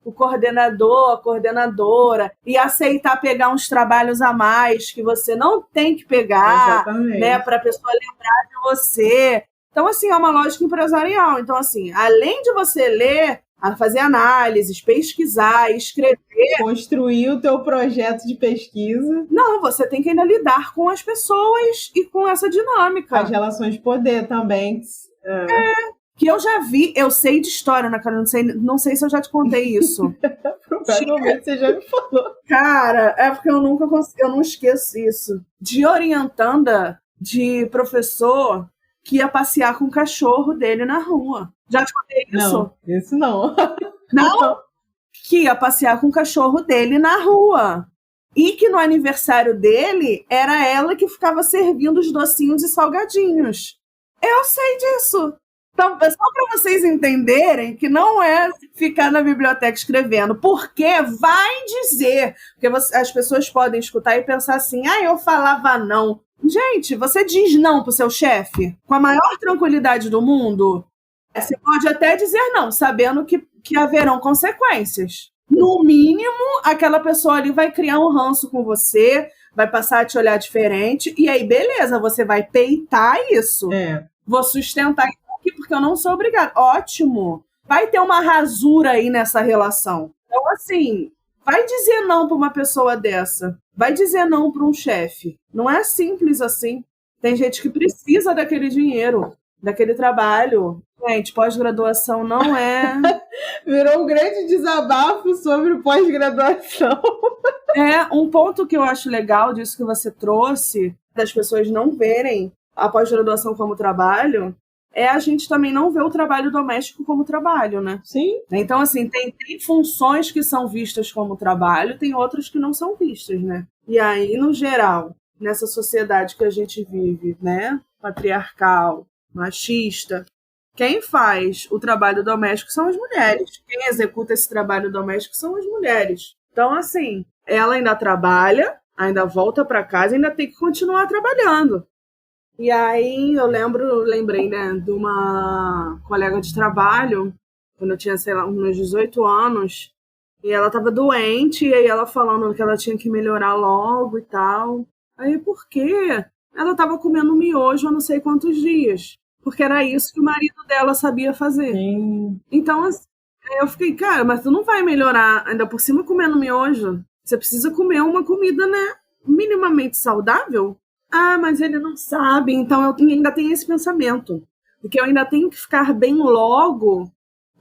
[SPEAKER 2] o coordenador, a coordenadora, e aceitar pegar uns trabalhos a mais que você não tem que pegar, né, para a pessoa lembrar de você. Então, assim, é uma lógica empresarial. Então, assim, além de você ler, fazer análises, pesquisar, escrever...
[SPEAKER 1] Construir o teu projeto de pesquisa.
[SPEAKER 2] Não, você tem que ainda lidar com as pessoas e com essa dinâmica.
[SPEAKER 1] As relações de poder também.
[SPEAKER 2] Que eu já vi, eu sei de história, né, cara? Não sei se eu já te contei isso.
[SPEAKER 1] Provavelmente você já me falou.
[SPEAKER 2] Cara, é porque eu não esqueço isso. De orientanda de professor que ia passear com o cachorro dele na rua. Já te contei isso?
[SPEAKER 1] Não, isso não.
[SPEAKER 2] Não? Que ia passear com o cachorro dele na rua. E que no aniversário dele, era ela que ficava servindo os docinhos e salgadinhos. Eu sei disso. Então, só para vocês entenderem que não é ficar na biblioteca escrevendo, porque vai dizer, porque as pessoas podem escutar e pensar assim, eu falava não. Gente, você diz não pro seu chefe com a maior tranquilidade do mundo? Você pode até dizer não, sabendo que haverão consequências. No mínimo, aquela pessoa ali vai criar um ranço com você, vai passar a te olhar diferente, e aí, beleza, você vai peitar isso. Vou sustentar isso aqui porque eu não sou obrigada. Ótimo. Vai ter uma rasura aí nessa relação. Então, assim, vai dizer não para uma pessoa dessa. Vai dizer não para um chefe. Não é simples assim. Tem gente que precisa daquele dinheiro, daquele trabalho. Gente, pós-graduação não é...
[SPEAKER 1] Virou um grande desabafo sobre pós-graduação.
[SPEAKER 2] Um ponto que eu acho legal disso que você trouxe, das pessoas não verem a pós-graduação como trabalho, é a gente também não ver o trabalho doméstico como trabalho, né?
[SPEAKER 1] Sim.
[SPEAKER 2] Então, assim, tem funções que são vistas como trabalho, tem outras que não são vistas, né? E aí, no geral, nessa sociedade que a gente vive, né? Patriarcal, machista, quem faz o trabalho doméstico são as mulheres. Quem executa esse trabalho doméstico são as mulheres. Então, assim, ela ainda trabalha, ainda volta para casa, ainda tem que continuar trabalhando. E aí eu lembrei, né, de uma colega de trabalho, quando eu tinha, sei lá, uns meus 18 anos, e ela tava doente, e aí ela falando que ela tinha que melhorar logo e tal. Aí, por quê? Ela tava comendo miojo há não sei quantos dias, porque era isso que o marido dela sabia fazer.
[SPEAKER 1] Sim.
[SPEAKER 2] Então, assim, eu fiquei, cara, mas tu não vai melhorar, ainda por cima comendo miojo. Você precisa comer uma comida, né, minimamente saudável. Mas ele não sabe, então eu ainda tenho esse pensamento. Porque eu ainda tenho que ficar bem logo,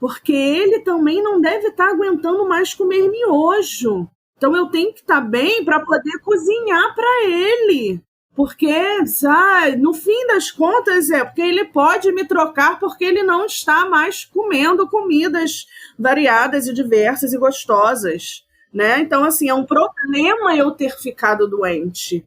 [SPEAKER 2] porque ele também não deve estar aguentando mais comer miojo. Então eu tenho que estar bem para poder cozinhar para ele. Porque, no fim das contas, porque ele pode me trocar porque ele não está mais comendo comidas variadas e diversas e gostosas, né? Então, assim, é um problema eu ter ficado doente.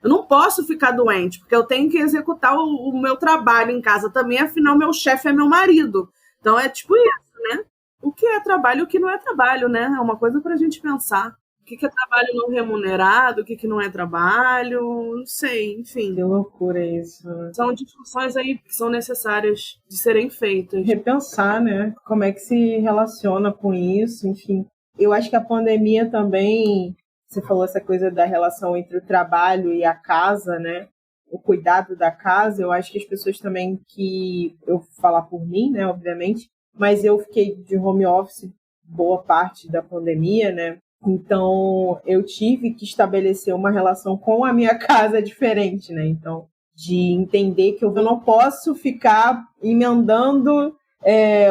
[SPEAKER 2] Eu não posso ficar doente, porque eu tenho que executar o meu trabalho em casa também, afinal, meu chefe é meu marido. Então, é tipo isso, né? O que é trabalho e o que não é trabalho, né? É uma coisa pra gente pensar. O que é trabalho não remunerado, o que não é trabalho, não sei, enfim.
[SPEAKER 1] Que loucura isso.
[SPEAKER 2] São discussões aí que são necessárias de serem feitas.
[SPEAKER 1] Repensar, né? Como é que se relaciona com isso, enfim. Eu acho que a pandemia também... Você falou essa coisa da relação entre o trabalho e a casa, né? O cuidado da casa. Eu acho que as pessoas também eu vou falar por mim, né? Obviamente. Mas eu fiquei de home office boa parte da pandemia, né? Então, eu tive que estabelecer uma relação com a minha casa diferente, né? Então, de entender que eu não posso ficar emendando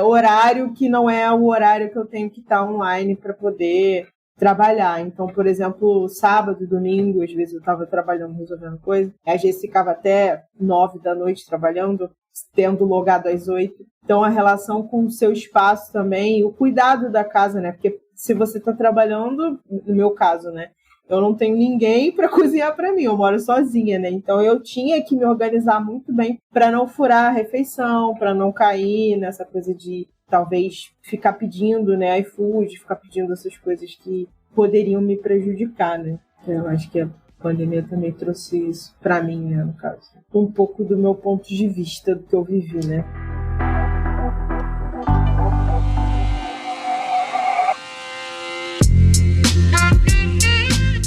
[SPEAKER 1] horário que não é o horário que eu tenho que estar online para poder trabalhar. Então, por exemplo, sábado, domingo, às vezes eu estava trabalhando, resolvendo coisa, às vezes ficava até 9 da noite trabalhando, tendo logado às 8. Então, a relação com o seu espaço também, o cuidado da casa, né? Porque se você está trabalhando, no meu caso, né? Eu não tenho ninguém para cozinhar para mim, eu moro sozinha, né? Então, eu tinha que me organizar muito bem para não furar a refeição, para não cair nessa coisa de talvez ficar pedindo, né? iFood, ficar pedindo essas coisas que poderiam me prejudicar, né? Eu acho que a pandemia também trouxe isso para mim, né? No caso, um pouco do meu ponto de vista do que eu vivi, né?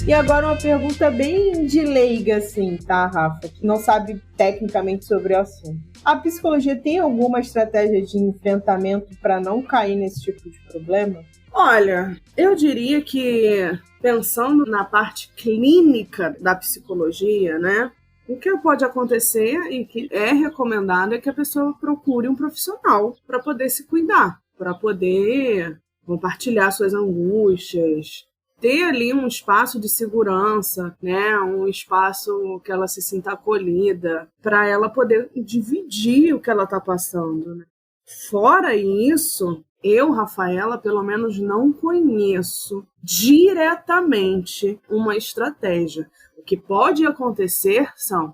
[SPEAKER 1] E agora uma pergunta bem de leiga, assim, tá, Rafa? Que não sabe tecnicamente sobre o assunto. A psicologia tem alguma estratégia de enfrentamento para não cair nesse tipo de problema?
[SPEAKER 2] Olha, eu diria que, pensando na parte clínica da psicologia, né? O que pode acontecer e que é recomendado é que a pessoa procure um profissional para poder se cuidar, para poder compartilhar suas angústias, ter ali um espaço de segurança, né? Um espaço que ela se sinta acolhida, para ela poder dividir o que ela está passando, né? Fora isso, eu, Rafaela, pelo menos não conheço diretamente uma estratégia. O que pode acontecer são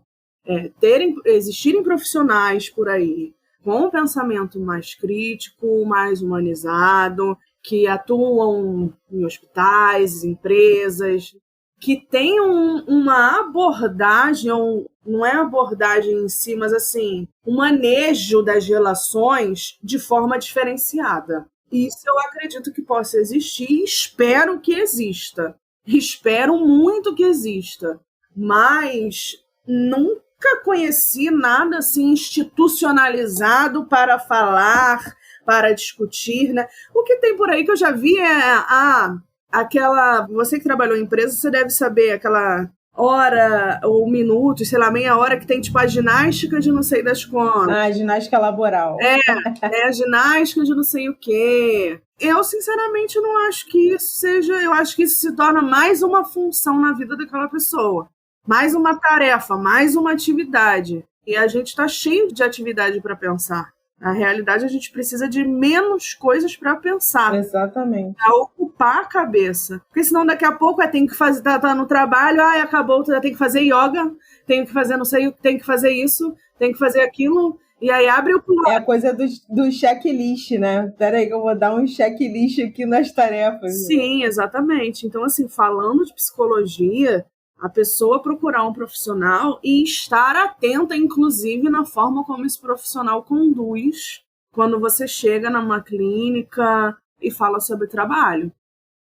[SPEAKER 2] existirem profissionais por aí com um pensamento mais crítico, mais humanizado, que atuam em hospitais, empresas, que tenham uma abordagem, ou não é abordagem em si, mas assim, um manejo das relações de forma diferenciada. Isso eu acredito que possa existir e espero que exista. Espero muito que exista. Mas nunca conheci nada assim institucionalizado para falar, para discutir, né? O que tem por aí que eu já vi aquela... Você que trabalhou em empresa, você deve saber aquela hora ou minuto, sei lá, meia hora que tem tipo a ginástica de não sei das quantas.
[SPEAKER 1] Ah, ginástica laboral.
[SPEAKER 2] A ginástica de não sei o quê. Eu, sinceramente, não acho que isso seja... Eu acho que isso se torna mais uma função na vida daquela pessoa. Mais uma tarefa, mais uma atividade. E a gente está cheio de atividade para pensar. Na realidade, a gente precisa de menos coisas para pensar.
[SPEAKER 1] Exatamente.
[SPEAKER 2] Para ocupar a cabeça. Porque senão daqui a pouco tem que fazer, tá no trabalho, acabou, tem que fazer yoga, tem que fazer não sei, tem que fazer isso, tem que fazer aquilo, e aí abre o...
[SPEAKER 1] É a coisa do checklist, né? Peraí que eu vou dar um checklist aqui nas tarefas.
[SPEAKER 2] Sim, exatamente. Então, assim, falando de psicologia, a pessoa procurar um profissional e estar atenta, inclusive, na forma como esse profissional conduz quando você chega numa clínica e fala sobre trabalho.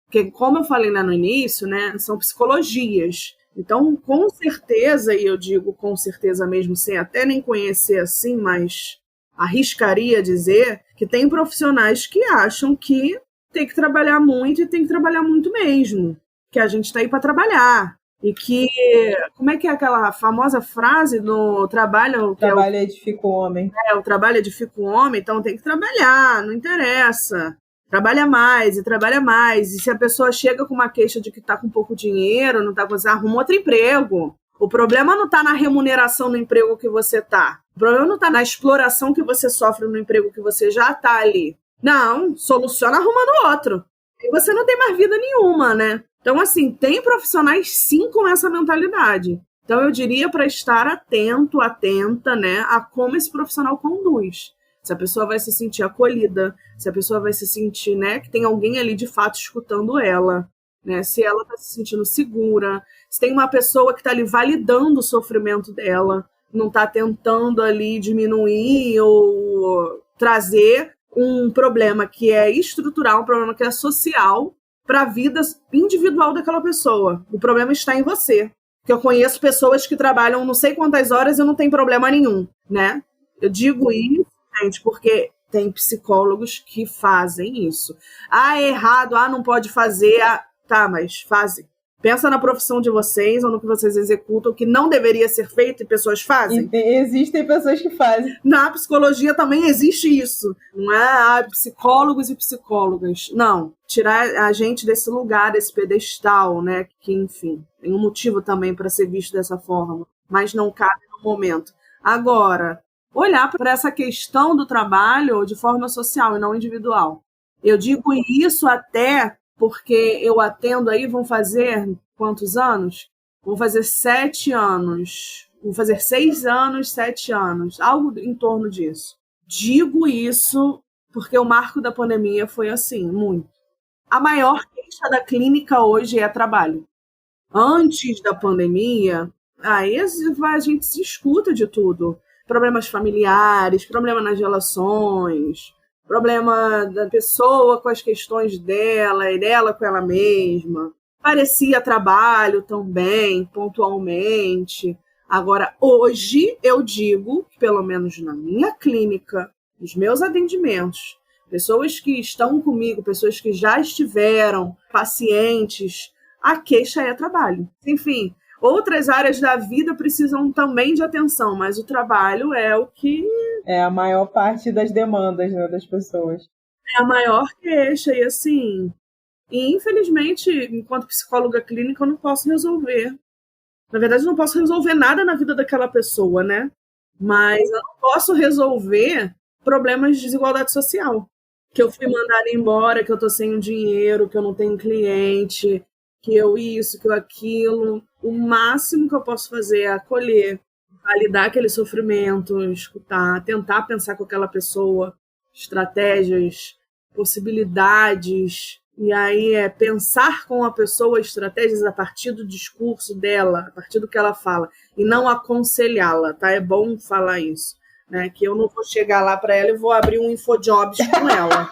[SPEAKER 2] Porque, como eu falei lá no início, né, são psicologias. Então, com certeza, e eu digo com certeza mesmo, sem até nem conhecer assim, mas arriscaria dizer que tem profissionais que acham que tem que trabalhar muito e tem que trabalhar muito mesmo. Que a gente está aí para trabalhar. E que, como é que é aquela famosa frase do trabalho...
[SPEAKER 1] Trabalho edifica o homem.
[SPEAKER 2] O trabalho edifica o homem, então tem que trabalhar, não interessa. Trabalha mais e trabalha mais. E se a pessoa chega com uma queixa de que está com pouco dinheiro, não está com... arruma outro emprego. O problema não está na remuneração no emprego que você está. O problema não está na exploração que você sofre no emprego que você já está ali. Não, soluciona arrumando outro. E você não tem mais vida nenhuma, né? Então, assim, tem profissionais sim com essa mentalidade. Então, eu diria para estar atento, atenta, né, a como esse profissional conduz. Se a pessoa vai se sentir acolhida, se a pessoa vai se sentir, né, que tem alguém ali de fato escutando ela, né, se ela está se sentindo segura, se tem uma pessoa que está ali validando o sofrimento dela, não está tentando ali diminuir ou trazer um problema que é estrutural, um problema que é social, para a vida individual daquela pessoa. O problema está em você. Porque eu conheço pessoas que trabalham não sei quantas horas e não tem problema nenhum, né? Eu digo isso, gente, porque tem psicólogos que fazem isso. É errado, não pode fazer. Tá, mas fazem. Pensa na profissão de vocês ou no que vocês executam que não deveria ser feito e pessoas fazem.
[SPEAKER 1] Existem pessoas que fazem.
[SPEAKER 2] Na psicologia também existe isso. Não é psicólogos e psicólogas. Não. Tirar a gente desse lugar, desse pedestal, né? Que, enfim, tem um motivo também para ser visto dessa forma. Mas não cabe no momento. Agora, olhar para essa questão do trabalho de forma social e não individual. Eu digo isso até porque eu atendo aí, vão fazer quantos anos? Vão fazer 7 anos. Vão fazer 6 anos, 7 anos. Algo em torno disso. Digo isso porque o marco da pandemia foi assim, muito. A maior queixa da clínica hoje é trabalho. Antes da pandemia, aí a gente se escuta de tudo. Problemas familiares, problema nas relações, problema da pessoa com as questões dela e dela com ela mesma. Parecia trabalho também, pontualmente. Agora, hoje, eu digo, pelo menos na minha clínica, nos meus atendimentos, pessoas que estão comigo, pessoas que já estiveram, pacientes, a queixa é trabalho. Enfim, outras áreas da vida precisam também de atenção, mas o trabalho é o que...
[SPEAKER 1] É a maior parte das demandas, né, das pessoas.
[SPEAKER 2] É a maior queixa, e assim... E, infelizmente, enquanto psicóloga clínica, eu não posso resolver. Na verdade, eu não posso resolver nada na vida daquela pessoa, né? Mas eu não posso resolver problemas de desigualdade social. Que eu fui mandada embora, que eu tô sem dinheiro, que eu não tenho cliente, que eu isso, que eu aquilo. O máximo que eu posso fazer é acolher, validar aquele sofrimento, escutar, tentar pensar com aquela pessoa, estratégias, possibilidades. E aí é pensar com a pessoa estratégias a partir do discurso dela, a partir do que ela fala, e não aconselhá-la, tá? É bom falar isso, né? Que eu não vou chegar lá para ela e vou abrir um InfoJobs com ela.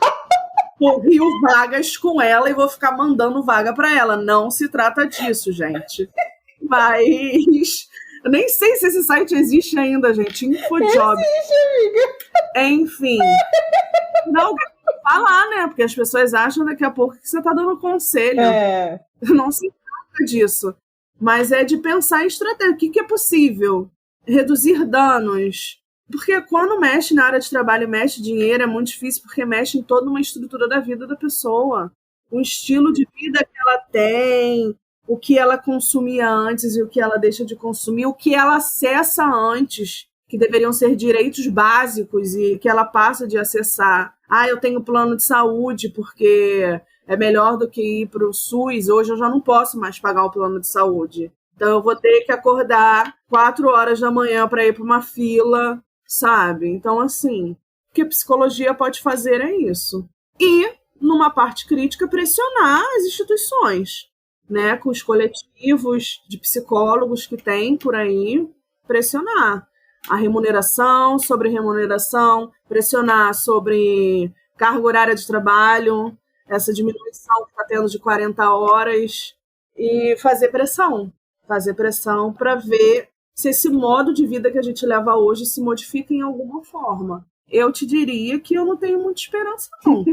[SPEAKER 2] Vou rio vagas com ela e vou ficar mandando vaga para ela. Não se trata disso, gente. Mas eu nem sei se esse site existe ainda, gente. InfoJobs.
[SPEAKER 1] Existe, amiga.
[SPEAKER 2] Enfim. Não, falar, né? Porque as pessoas acham daqui a pouco que você tá dando conselho. Não se trata disso. Mas é de pensar em estratégia. O que é possível? Reduzir danos. Porque quando mexe na área de trabalho, mexe dinheiro, é muito difícil, porque mexe em toda uma estrutura da vida da pessoa. O estilo de vida que ela tem, o que ela consumia antes e o que ela deixa de consumir, o que ela acessa antes, que deveriam ser direitos básicos e que ela passa de acessar. Ah, eu tenho plano de saúde porque é melhor do que ir para o SUS. Hoje eu já não posso mais pagar o plano de saúde. Então eu vou ter que acordar 4 horas da manhã para ir para uma fila, sabe? Então, assim, o que a psicologia pode fazer é isso. E, numa parte crítica, pressionar as instituições, né? Com os coletivos de psicólogos que tem por aí, pressionar. A remuneração, sobre remuneração, pressionar sobre carga horária de trabalho, essa diminuição que está tendo de 40 horas, e fazer pressão para ver se esse modo de vida que a gente leva hoje se modifica em alguma forma. Eu te diria que eu não tenho muita esperança, não.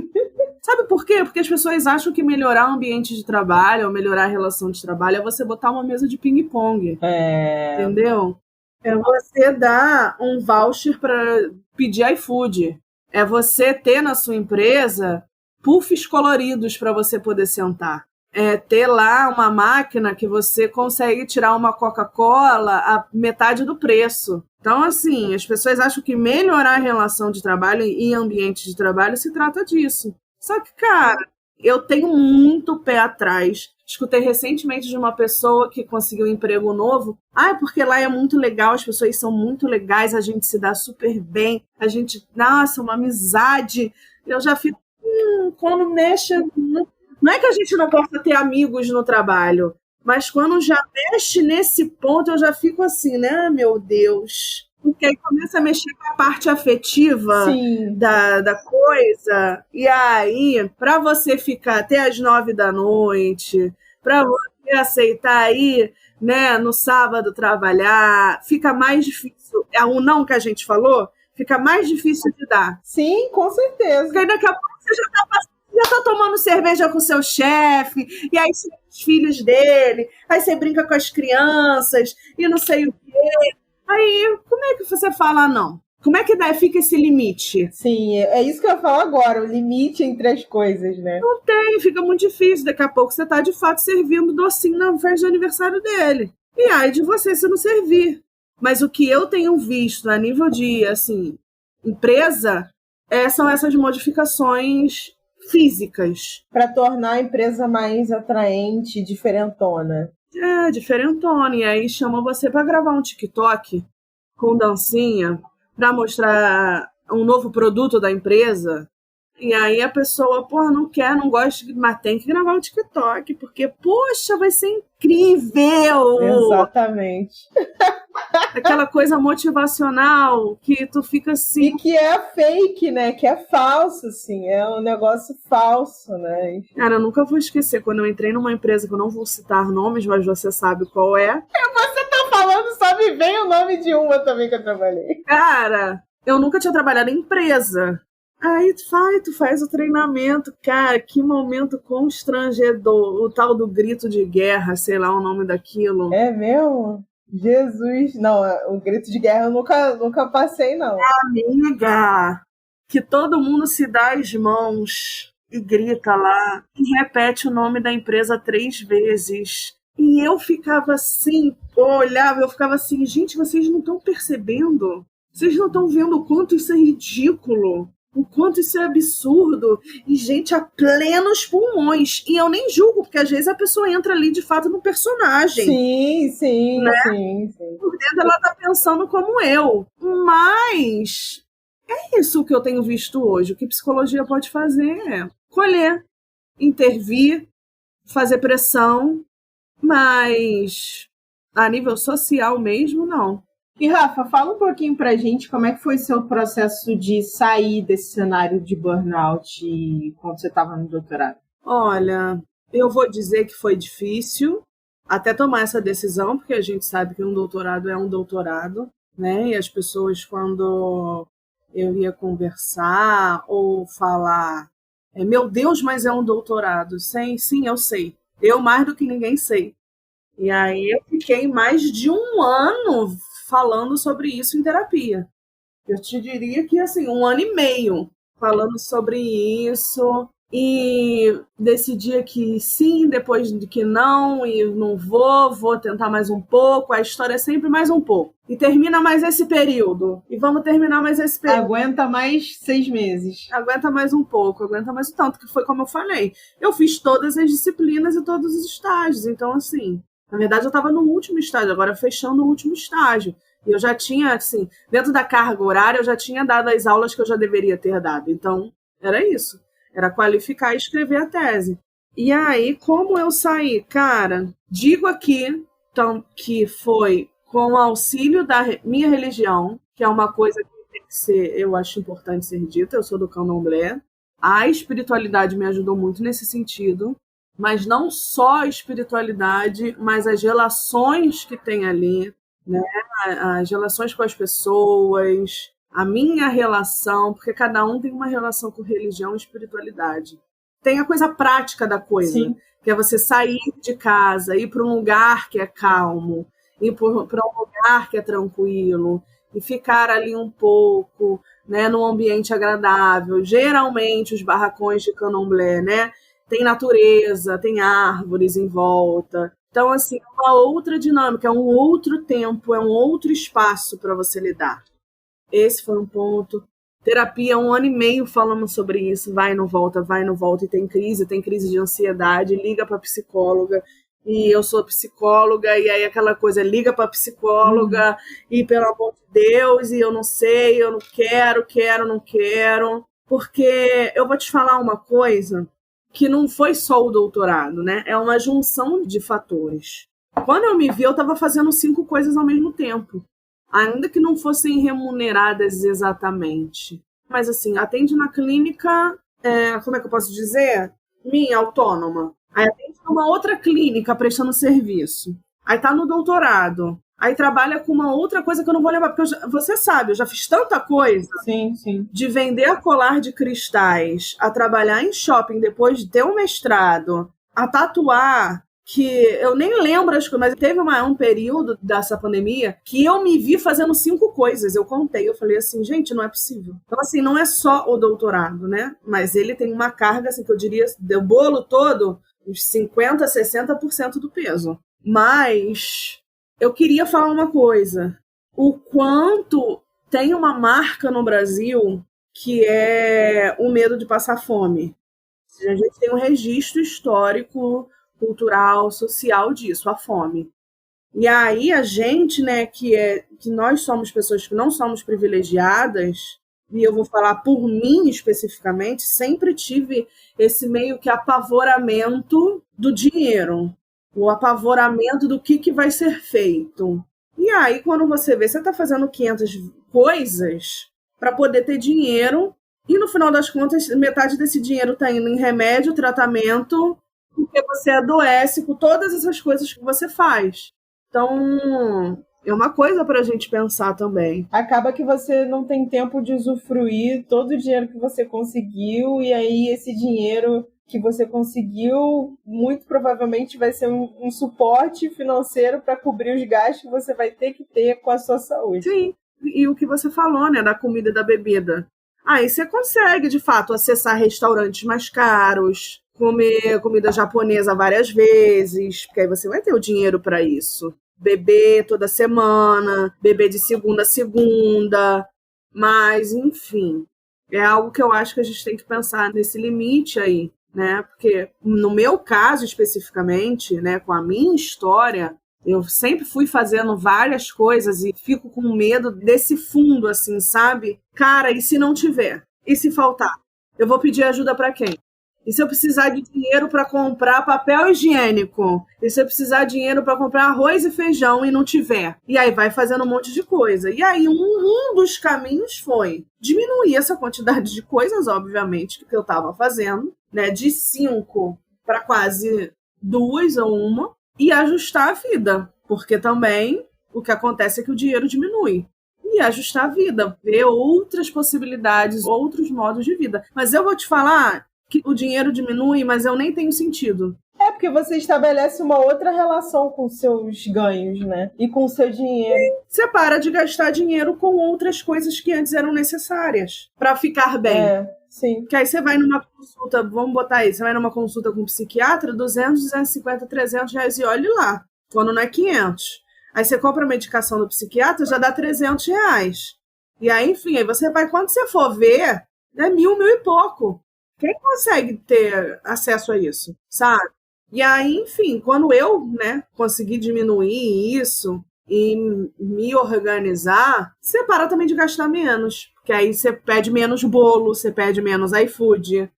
[SPEAKER 2] Sabe por quê? Porque as pessoas acham que melhorar o ambiente de trabalho ou melhorar a relação de trabalho é você botar uma mesa de ping-pong. Entendeu? É você dar um voucher para pedir iFood. É você ter na sua empresa puffs coloridos para você poder sentar. É ter lá uma máquina que você consegue tirar uma Coca-Cola a metade do preço. Então, assim, as pessoas acham que melhorar a relação de trabalho e ambiente de trabalho se trata disso. Só que, cara, eu tenho muito pé atrás. Escutei recentemente de uma pessoa que conseguiu um emprego novo. Ah, porque lá é muito legal, as pessoas são muito legais, a gente se dá super bem, a gente, nossa, uma amizade. Eu já fico, quando mexe... Não é que a gente não possa ter amigos no trabalho, mas quando já mexe nesse ponto, eu já fico assim, né? Meu Deus. Porque aí começa a mexer com a parte afetiva da coisa. E aí, para você ficar até as 9 da noite, para você aceitar aí, né, no sábado trabalhar, fica mais difícil. É o não que a gente falou, fica mais difícil de dar.
[SPEAKER 1] Sim, com certeza.
[SPEAKER 2] Porque aí daqui a pouco você já está passando. Já tá tomando cerveja com seu chefe, e aí você os filhos dele, aí você brinca com as crianças, e não sei o quê. Aí, como é que você fala não? Como é que fica esse limite?
[SPEAKER 1] Sim, é isso que eu falo agora, o limite entre as coisas, né?
[SPEAKER 2] Não tem, fica muito difícil. Daqui a pouco você tá, de fato, servindo docinho na festa de aniversário dele. E aí de você se não servir. Mas o que eu tenho visto a nível de, assim, empresa, são essas modificações físicas.
[SPEAKER 1] Para tornar a empresa mais atraente, diferentona.
[SPEAKER 2] Diferentona. E aí chama você para gravar um TikTok com dancinha, para mostrar um novo produto da empresa. E aí a pessoa, não quer, não gosta, mas tem que gravar um TikTok, porque, poxa, vai ser incrível!
[SPEAKER 1] Exatamente.
[SPEAKER 2] Aquela coisa motivacional que tu fica assim...
[SPEAKER 1] E que é fake, né? Que é falso, assim. É um negócio falso, né?
[SPEAKER 2] Cara, eu nunca vou esquecer quando eu entrei numa empresa que eu não vou citar nomes, mas você sabe qual é.
[SPEAKER 1] Você tá falando, só me vem o nome de uma também que eu trabalhei.
[SPEAKER 2] Cara, eu nunca tinha trabalhado em empresa. Aí tu faz o treinamento, cara, que momento constrangedor. O tal do grito de guerra, sei lá o nome daquilo.
[SPEAKER 1] É mesmo? Jesus, não, o grito de guerra eu nunca passei, não.
[SPEAKER 2] Amiga, que todo mundo se dá as mãos e grita lá e repete o nome da empresa 3 vezes. E eu ficava assim, eu ficava assim, gente, vocês não estão percebendo? Vocês não estão vendo o quanto isso é ridículo? O quanto isso é absurdo, e gente a plenos pulmões. E eu nem julgo, porque às vezes a pessoa entra ali de fato no personagem.
[SPEAKER 1] Sim.
[SPEAKER 2] Por dentro ela tá pensando como eu. Mas é isso que eu tenho visto hoje. O que psicologia pode fazer é colher, intervir, fazer pressão, mas a nível social mesmo, não.
[SPEAKER 1] E Rafa, fala um pouquinho pra gente como é que foi seu processo de sair desse cenário de burnout quando você estava no doutorado.
[SPEAKER 2] Olha, eu vou dizer que foi difícil até tomar essa decisão, porque a gente sabe que um doutorado é um doutorado, né? E as pessoas, quando eu ia conversar ou falar, meu Deus, mas é um doutorado. Sim, eu sei. Eu mais do que ninguém sei. E aí eu fiquei mais de 1 ano falando sobre isso em terapia. Eu te diria que, assim, 1 ano e meio falando sobre isso, e decidia que sim, depois de que não, e não vou tentar mais um pouco, a história é sempre mais um pouco. E termina mais esse período, e vamos terminar mais esse período.
[SPEAKER 1] Aguenta mais 6 meses.
[SPEAKER 2] Aguenta mais um pouco, aguenta mais um tanto, que foi como eu falei. Eu fiz todas as disciplinas e todos os estágios, então, assim, na verdade eu estava no último estágio, agora fechando o último estágio. E eu já tinha, assim, dentro da carga horária, eu já tinha dado as aulas que eu já deveria ter dado. Então, era isso. Era qualificar e escrever a tese. E aí, como eu saí? Cara, digo aqui então, que foi com o auxílio da minha religião, que é uma coisa que tem que ser, eu acho importante ser dita, eu sou do Candomblé. A espiritualidade me ajudou muito nesse sentido, mas não só a espiritualidade, mas as relações que tem ali, né? As relações com as pessoas, a minha relação, porque cada um tem uma relação com religião e espiritualidade. Tem a coisa prática da coisa, sim, que é você sair de casa, ir para um lugar que é calmo, ir para um lugar que é tranquilo, e ficar ali um pouco, né, num ambiente agradável. Geralmente os barracões de candomblé, né, tem natureza, tem árvores em volta. Então, assim, é uma outra dinâmica, é um outro tempo, é um outro espaço para você lidar. Esse foi um ponto. Terapia, 1 ano e meio falando sobre isso, vai e não volta, e tem crise de ansiedade, liga para psicóloga, e eu sou psicóloga, e aí aquela coisa, liga para psicóloga, e pelo amor de Deus, e eu não sei, eu não não quero, porque eu vou te falar uma coisa, que não foi só o doutorado, né? É uma junção de fatores. Quando eu me vi, eu estava fazendo 5 coisas ao mesmo tempo, ainda que não fossem remuneradas exatamente. Mas, assim, atende na clínica, como é que eu posso dizer? Minha, autônoma. Aí atende numa outra clínica prestando serviço. Aí tá no doutorado. Aí trabalha com uma outra coisa que eu não vou lembrar, porque você sabe, eu já fiz tanta coisa.
[SPEAKER 1] Sim.
[SPEAKER 2] De vender colar de cristais, a trabalhar em shopping depois de ter um mestrado, a tatuar, que eu nem lembro as coisas, mas teve um período dessa pandemia que eu me vi fazendo 5 coisas. Eu contei, eu falei assim, gente, não é possível. Então, assim, não é só o doutorado, né? Mas ele tem uma carga, assim, que eu diria, do bolo todo, uns 50%, 60% do peso. Mas eu queria falar uma coisa. o quanto tem uma marca no Brasil que é o medo de passar fome. A gente tem um registro histórico, cultural, social disso, a fome. E aí a gente, né, que nós somos pessoas que não somos privilegiadas, e eu vou falar por mim especificamente, sempre tive esse meio que apavoramento do dinheiro, o apavoramento do que vai ser feito. E aí, quando você vê, você está fazendo 500 coisas para poder ter dinheiro, e no final das contas, metade desse dinheiro está indo em remédio, tratamento, porque você adoece com todas essas coisas que você faz. Então, é uma coisa para a gente pensar também.
[SPEAKER 1] Acaba que você não tem tempo de usufruir todo o dinheiro que você conseguiu, e aí esse dinheiro que você conseguiu, muito provavelmente vai ser um suporte financeiro para cobrir os gastos que você vai ter que ter com a sua saúde.
[SPEAKER 2] Sim, e o que você falou, né, da comida e da bebida. Aí você consegue, de fato, acessar restaurantes mais caros, comer comida japonesa várias vezes, porque aí você vai ter o dinheiro para isso. Beber toda semana, beber de segunda a segunda, mas, enfim, é algo que eu acho que a gente tem que pensar nesse limite aí, né? Porque no meu caso especificamente, né, com a minha história, eu sempre fui fazendo várias coisas e fico com medo desse fundo, assim, sabe? Cara, e se não tiver? E se faltar? Eu vou pedir ajuda para quem? E se eu precisar de dinheiro para comprar papel higiênico? E se eu precisar de dinheiro para comprar arroz e feijão e não tiver? E aí vai fazendo um monte de coisa. E aí um dos caminhos foi diminuir essa quantidade de coisas, obviamente, que eu estava fazendo, né? De 5 para quase 2 ou 1, e ajustar a vida. Porque também o que acontece é que o dinheiro diminui. E ajustar a vida, ver outras possibilidades, outros modos de vida. Mas eu vou te falar que o dinheiro diminui, mas eu nem tenho sentido.
[SPEAKER 1] É porque você estabelece uma outra relação com seus ganhos, né? E com o seu dinheiro.
[SPEAKER 2] Você para de gastar dinheiro com outras coisas que antes eram necessárias para ficar bem.
[SPEAKER 1] Sim.
[SPEAKER 2] Que aí você vai numa consulta, vamos botar aí, você vai numa consulta com um psiquiatra, 200, 250, 300 reais e olhe lá, quando não é 500. Aí você compra a medicação do psiquiatra, já dá 300 reais. E aí, enfim, aí você vai, quando você for ver, é 1.000, 1.000 e pouco. Quem consegue ter acesso a isso, sabe? E aí, enfim, quando eu, né, consegui diminuir isso e me organizar, você para também de gastar menos. Porque aí você pede menos bolo, você pede menos iFood.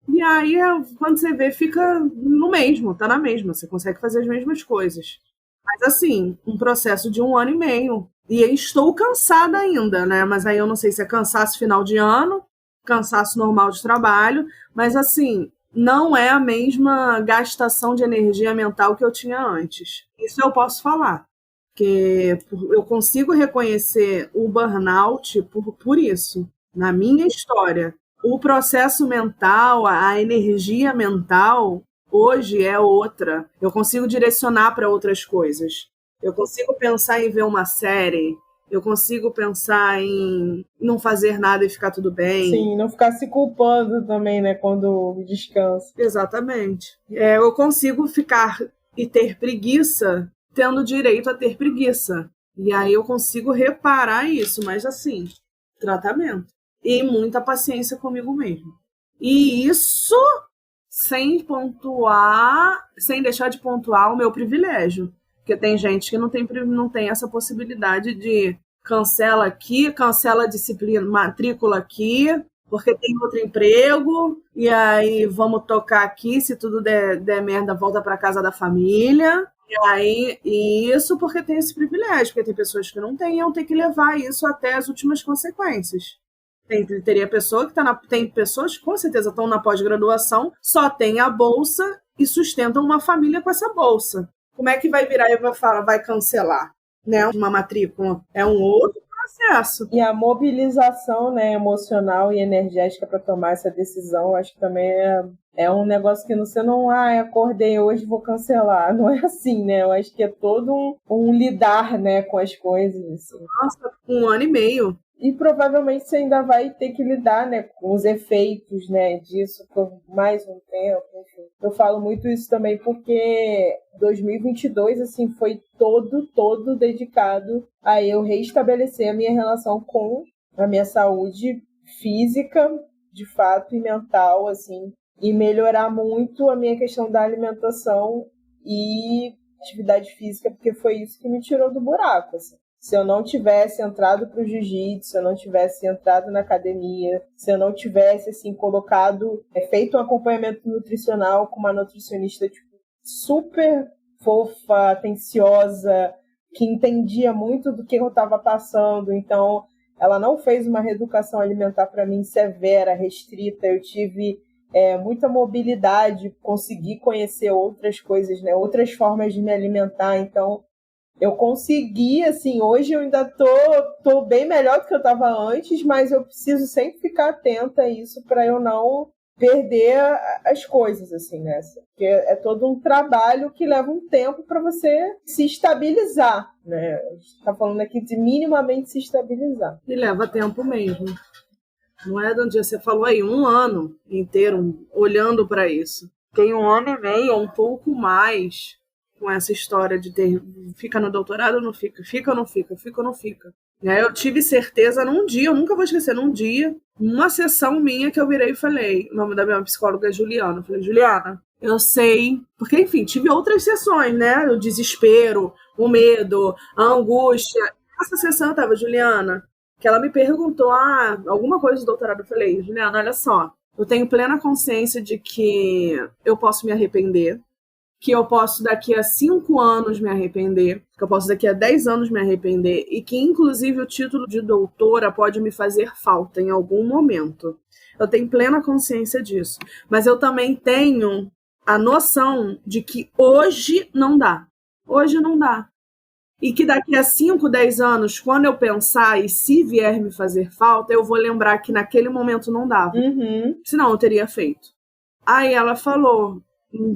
[SPEAKER 2] E aí, quando você vê, fica no mesmo, tá na mesma. Você consegue fazer as mesmas coisas. Mas assim, um processo de 1 ano e meio. E estou cansada ainda, né? Mas aí eu não sei se é cansaço final de ano, cansaço normal de trabalho, mas assim, não é a mesma gastação de energia mental que eu tinha antes. Isso eu posso falar. Porque eu consigo reconhecer o burnout por isso, na minha história. O processo mental, a energia mental, hoje é outra. Eu consigo direcionar para outras coisas. Eu consigo pensar em ver uma série. Eu consigo pensar em não fazer nada e ficar tudo bem.
[SPEAKER 1] Sim, não ficar se culpando também, né, quando descansa.
[SPEAKER 2] Exatamente. Eu consigo ficar e ter preguiça tendo direito a ter preguiça. E aí eu consigo reparar isso, mas assim, tratamento. E muita paciência comigo mesmo. E isso sem pontuar, sem deixar de pontuar o meu privilégio. Porque tem gente que não tem essa possibilidade de cancela aqui, cancela a disciplina, matrícula aqui, porque tem outro emprego, e aí vamos tocar aqui, se tudo der merda, volta para casa da família. E aí, isso porque tem esse privilégio, porque tem pessoas que não têm, iam ter que levar isso até as últimas consequências. Teria pessoa que tem pessoas que com certeza estão na pós-graduação, só tem a bolsa e sustentam uma família com essa bolsa. Como é que vai virar e vai cancelar, né, uma matrícula? É um outro processo.
[SPEAKER 1] E a mobilização, né, emocional e energética para tomar essa decisão, acho que também é um negócio que você não, acordei hoje, vou cancelar. Não é assim, né? Eu acho que é todo um lidar, né, com as coisas. Assim.
[SPEAKER 2] Nossa, 1 ano e meio.
[SPEAKER 1] E provavelmente você ainda vai ter que lidar, né, com os efeitos, né, disso por mais um tempo, enfim. Eu falo muito isso também porque 2022, assim, foi todo dedicado a eu reestabelecer a minha relação com a minha saúde física, de fato, e mental, assim, e melhorar muito a minha questão da alimentação e atividade física, porque foi isso que me tirou do buraco, assim. Se eu não tivesse entrado para o jiu-jitsu, se eu não tivesse entrado na academia, se eu não tivesse, assim, feito um acompanhamento nutricional com uma nutricionista, tipo, super fofa, atenciosa, que entendia muito do que eu estava passando, então ela não fez uma reeducação alimentar para mim severa, restrita, eu tive muita mobilidade, consegui conhecer outras coisas, né, outras formas de me alimentar, então eu consegui, assim, hoje eu ainda tô bem melhor do que eu estava antes, mas eu preciso sempre ficar atenta a isso para eu não perder as coisas, assim, né? Porque é todo um trabalho que leva um tempo para você se estabilizar, né? A gente está falando aqui de minimamente se estabilizar.
[SPEAKER 2] E leva tempo mesmo. Não é de um dia, você falou aí, 1 ano inteiro olhando para isso. Tem 1 ano e meio, ou um pouco mais, com essa história de fica no doutorado ou não fica, fica ou não fica, fica ou não fica. Eu tive certeza num dia, eu nunca vou esquecer, num dia, uma sessão minha que eu virei e falei, o nome da minha psicóloga é Juliana, eu falei, Juliana, eu sei, porque enfim, tive outras sessões, né, o desespero, o medo, a angústia. Essa sessão eu tava, Juliana, que ela me perguntou, alguma coisa do doutorado, eu falei, Juliana, olha só, eu tenho plena consciência de que eu posso me arrepender, que eu posso daqui a 5 anos me arrepender, que eu posso daqui a 10 anos me arrepender, e que inclusive o título de doutora pode me fazer falta em algum momento. Eu tenho plena consciência disso. Mas eu também tenho a noção de que hoje não dá. Hoje não dá. E que daqui a 5, 10 anos, quando eu pensar e se vier me fazer falta, eu vou lembrar que naquele momento não dava. Senão eu teria feito. Aí ela falou,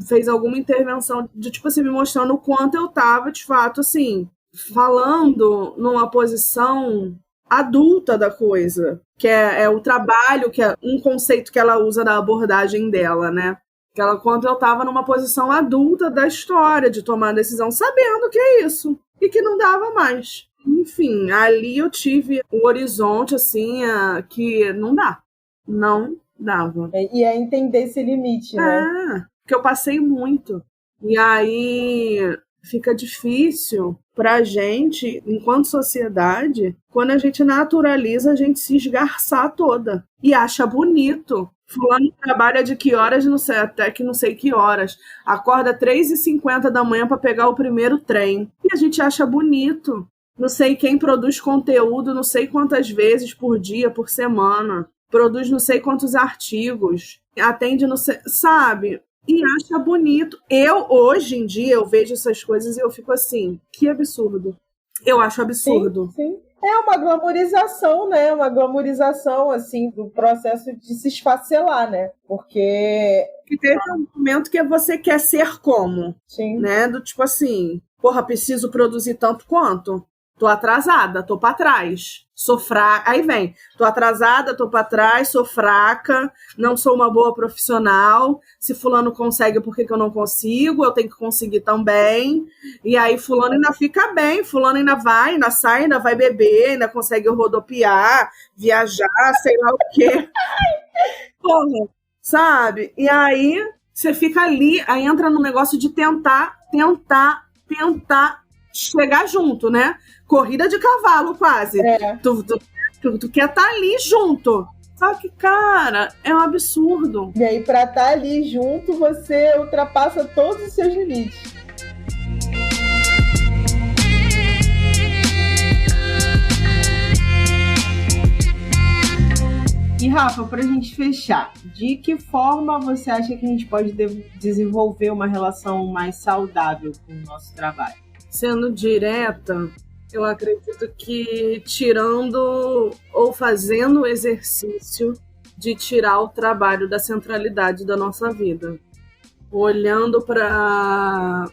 [SPEAKER 2] fez alguma intervenção de, tipo assim, me mostrando o quanto eu tava, de fato, assim, falando numa posição adulta da coisa, que é o trabalho, que é um conceito que ela usa da abordagem dela, né? Que ela, quanto eu tava numa posição adulta da história, de tomar decisão, sabendo que é isso, e que não dava mais. Enfim, ali eu tive o horizonte, assim, que não dá. Não dava.
[SPEAKER 1] E é entender esse limite, né?
[SPEAKER 2] Porque eu passei muito. E aí fica difícil pra gente, enquanto sociedade, quando a gente naturaliza a gente se esgarçar toda. E acha bonito. Fulano trabalha de que horas, não sei, até que não sei que horas. Acorda 3h50 da manhã para pegar o primeiro trem. E a gente acha bonito. Não sei quem produz conteúdo, não sei quantas vezes por dia, por semana. Produz não sei quantos artigos. Atende, não sei, sabe? E acha bonito. Hoje em dia, eu vejo essas coisas e eu fico assim, que absurdo. Eu acho absurdo.
[SPEAKER 1] Sim. É uma glamorização, né? Uma glamorização, assim, do processo de se esfacelar, né? Porque...
[SPEAKER 2] Que teve um momento que você quer ser como?
[SPEAKER 1] Sim.
[SPEAKER 2] Né? Do tipo assim, porra, preciso produzir tanto quanto? Tô atrasada, tô pra trás, sou fraca. Aí vem, tô atrasada, tô pra trás, sou fraca, não sou uma boa profissional. Se fulano consegue, por que eu não consigo? Eu tenho que conseguir também. E aí fulano ainda fica bem, fulano ainda vai, ainda sai, ainda vai beber, ainda consegue rodopiar, viajar, sei lá o quê. Porra, sabe? E aí você fica ali, aí entra no negócio de tentar chegar junto, né? Corrida de cavalo, quase. Tu quer estar ali junto. Só que, cara, é um absurdo.
[SPEAKER 1] E aí, pra estar ali junto, você ultrapassa todos os seus limites. E, Rafa, pra gente fechar, de que forma você acha que a gente pode desenvolver uma relação mais saudável com o nosso trabalho?
[SPEAKER 2] Sendo direta, eu acredito que tirando ou fazendo o exercício de tirar o trabalho da centralidade da nossa vida. Olhando para...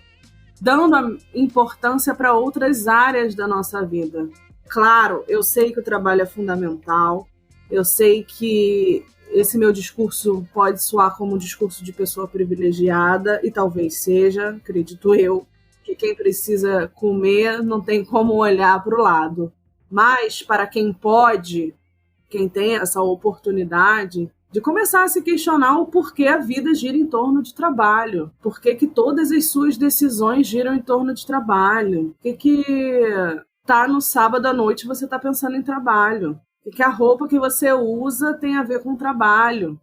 [SPEAKER 2] dando a importância para outras áreas da nossa vida. Claro, eu sei que o trabalho é fundamental, eu sei que esse meu discurso pode soar como um discurso de pessoa privilegiada, e talvez seja, acredito eu, que quem precisa comer não tem como olhar para o lado. Mas, para quem pode, quem tem essa oportunidade de começar a se questionar o porquê a vida gira em torno de trabalho, por que todas as suas decisões giram em torno de trabalho, por que tá no sábado à noite você está pensando em trabalho, por que a roupa que você usa tem a ver com trabalho.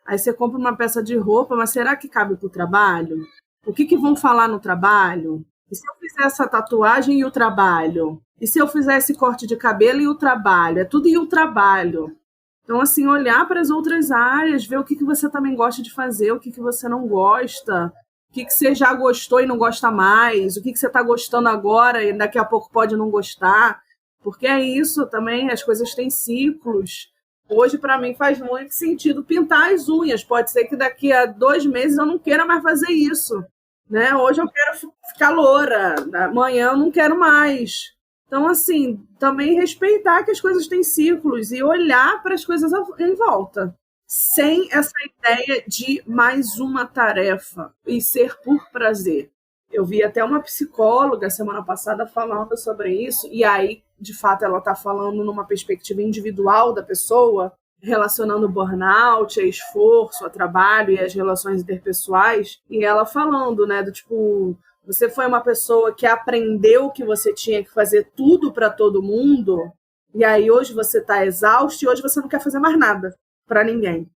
[SPEAKER 2] Aí você compra uma peça de roupa, mas será que cabe para o trabalho? O que vão falar no trabalho? E se eu fizer essa tatuagem e o trabalho? E se eu fizer esse corte de cabelo e o trabalho? É tudo e o trabalho. Então, assim, olhar para as outras áreas, ver o que você também gosta de fazer, o que você não gosta, o que você já gostou e não gosta mais, o que você está gostando agora e daqui a pouco pode não gostar. Porque é isso também, as coisas têm ciclos. Hoje, para mim, faz muito sentido pintar as unhas. Pode ser que daqui a 2 meses eu não queira mais fazer isso. Né? Hoje eu quero ficar loura, amanhã eu não quero mais. Então, assim, também respeitar que as coisas têm ciclos e olhar para as coisas em volta, sem essa ideia de mais uma tarefa e ser por prazer. Eu vi até uma psicóloga semana passada falando sobre isso, e aí, de fato, ela está falando numa perspectiva individual da pessoa, relacionando o burnout, a esforço, a trabalho e as relações interpessoais, e ela falando, né, do tipo, você foi uma pessoa que aprendeu que você tinha que fazer tudo para todo mundo, e aí hoje você está exausto e hoje você não quer fazer mais nada para ninguém.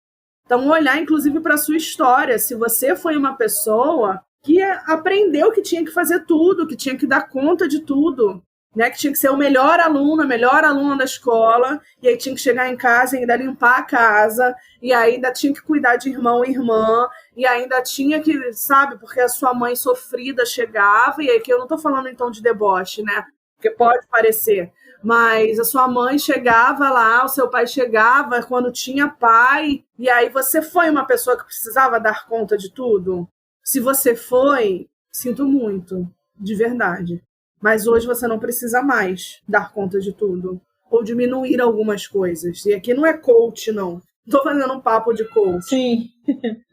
[SPEAKER 2] Então, olhar, inclusive, para a sua história, se você foi uma pessoa que aprendeu que tinha que fazer tudo, que tinha que dar conta de tudo, né, que tinha que ser o melhor aluno, a melhor aluna da escola, e aí tinha que chegar em casa e ainda limpar a casa, e aí ainda tinha que cuidar de irmão e irmã, e ainda tinha que, sabe, porque a sua mãe sofrida chegava, e aqui eu não tô falando então de deboche, né, porque pode parecer, mas a sua mãe chegava lá, o seu pai chegava quando tinha pai, e aí você foi uma pessoa que precisava dar conta de tudo? Se você foi, sinto muito, de verdade. Mas hoje você não precisa mais dar conta de tudo. Ou diminuir algumas coisas. E aqui não é coach, não. Estou fazendo um papo de coach.
[SPEAKER 1] Sim.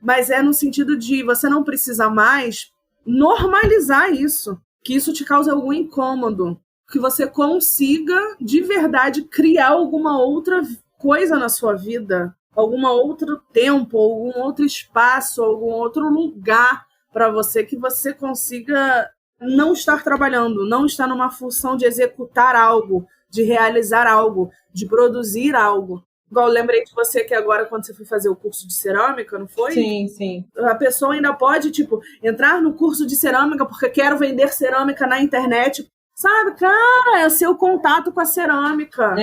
[SPEAKER 2] Mas é no sentido de você não precisa mais normalizar isso. Que isso te cause algum incômodo. Que você consiga, de verdade, criar alguma outra coisa na sua vida. Algum outro tempo, algum outro espaço, algum outro lugar para você que você consiga não estar trabalhando, não estar numa função de executar algo, de realizar algo, de produzir algo. Igual eu lembrei de você que agora, quando você foi fazer o curso de cerâmica, não foi?
[SPEAKER 1] Sim, sim.
[SPEAKER 2] A pessoa ainda pode, tipo, entrar no curso de cerâmica porque quero vender cerâmica na internet. Sabe, cara, é o seu contato com a cerâmica.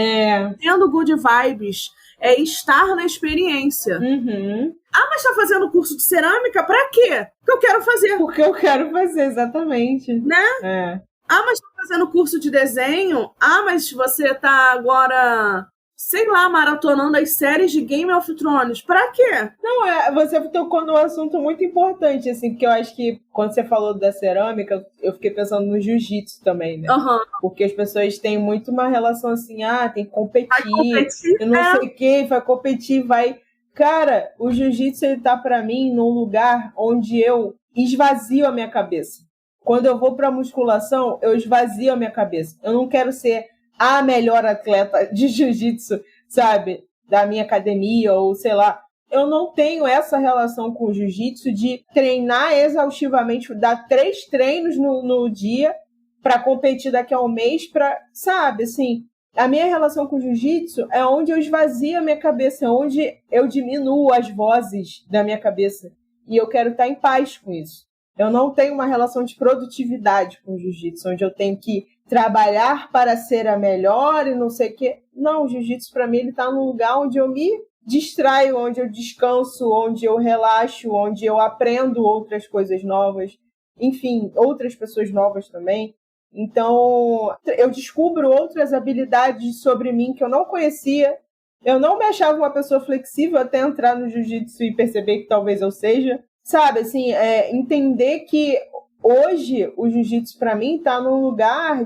[SPEAKER 2] Tendo good vibes. É estar na experiência.
[SPEAKER 1] Uhum.
[SPEAKER 2] Ah, mas tá fazendo curso de cerâmica? Pra quê? Porque eu quero fazer.
[SPEAKER 1] Porque eu quero fazer, exatamente.
[SPEAKER 2] Né?
[SPEAKER 1] É.
[SPEAKER 2] Ah, mas tá fazendo curso de desenho? Ah, mas você tá agora, sei lá, maratonando as séries de Game of Thrones. Pra quê?
[SPEAKER 1] Não, você tocou num assunto muito importante, assim, porque eu acho que quando você falou da cerâmica, eu fiquei pensando no jiu-jitsu também, né?
[SPEAKER 2] Uhum.
[SPEAKER 1] Porque as pessoas têm muito uma relação assim, tem que competir,
[SPEAKER 2] eu
[SPEAKER 1] não sei o quê, vai competir, vai... Cara, o jiu-jitsu, ele tá pra mim num lugar onde eu esvazio a minha cabeça. Quando eu vou pra musculação, eu esvazio a minha cabeça. Eu não quero ser a melhor atleta de jiu-jitsu, sabe? Da minha academia, ou sei lá. Eu não tenho essa relação com o jiu-jitsu de treinar exaustivamente, dar 3 treinos no dia para competir daqui a um mês, sabe, assim... A minha relação com o jiu-jitsu é onde eu esvazio a minha cabeça, é onde eu diminuo as vozes da minha cabeça. E eu quero estar em paz com isso. Eu não tenho uma relação de produtividade com o jiu-jitsu, onde eu tenho que trabalhar para ser a melhor e não sei o quê. Não, o jiu-jitsu para mim ele está num lugar onde eu me distraio, onde eu descanso, onde eu relaxo, onde eu aprendo outras coisas novas. Enfim, outras pessoas novas também. Então, eu descubro outras habilidades sobre mim que eu não conhecia. Eu não me achava uma pessoa flexível até entrar no jiu-jitsu e perceber que talvez eu seja. Sabe, assim, entender que hoje o jiu-jitsu para mim está num lugar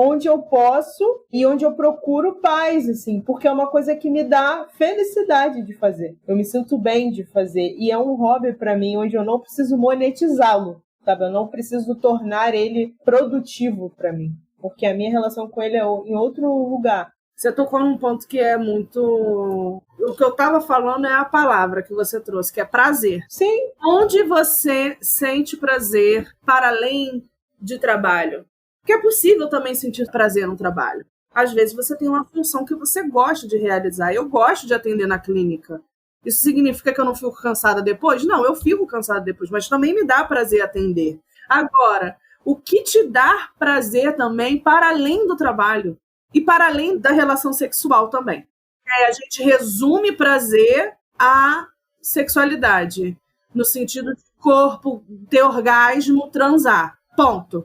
[SPEAKER 1] onde eu posso e onde eu procuro paz, assim, porque é uma coisa que me dá felicidade de fazer. Eu me sinto bem de fazer e é um hobby para mim onde eu não preciso monetizá-lo, sabe? Eu não preciso tornar ele produtivo para mim, porque a minha relação com ele é em outro lugar.
[SPEAKER 2] Você tocou num ponto que é muito... O que eu estava falando é a palavra que você trouxe, que é prazer.
[SPEAKER 1] Sim.
[SPEAKER 2] Onde você sente prazer para além de trabalho? Porque é possível também sentir prazer no trabalho. Às vezes você tem uma função que você gosta de realizar. Eu gosto de atender na clínica. Isso significa que eu não fico cansada depois? Não, eu fico cansada depois, mas também me dá prazer atender. Agora, o que te dá prazer também para além do trabalho? E para além da relação sexual também. A gente resume prazer à sexualidade, no sentido de corpo, ter orgasmo, transar. Ponto. O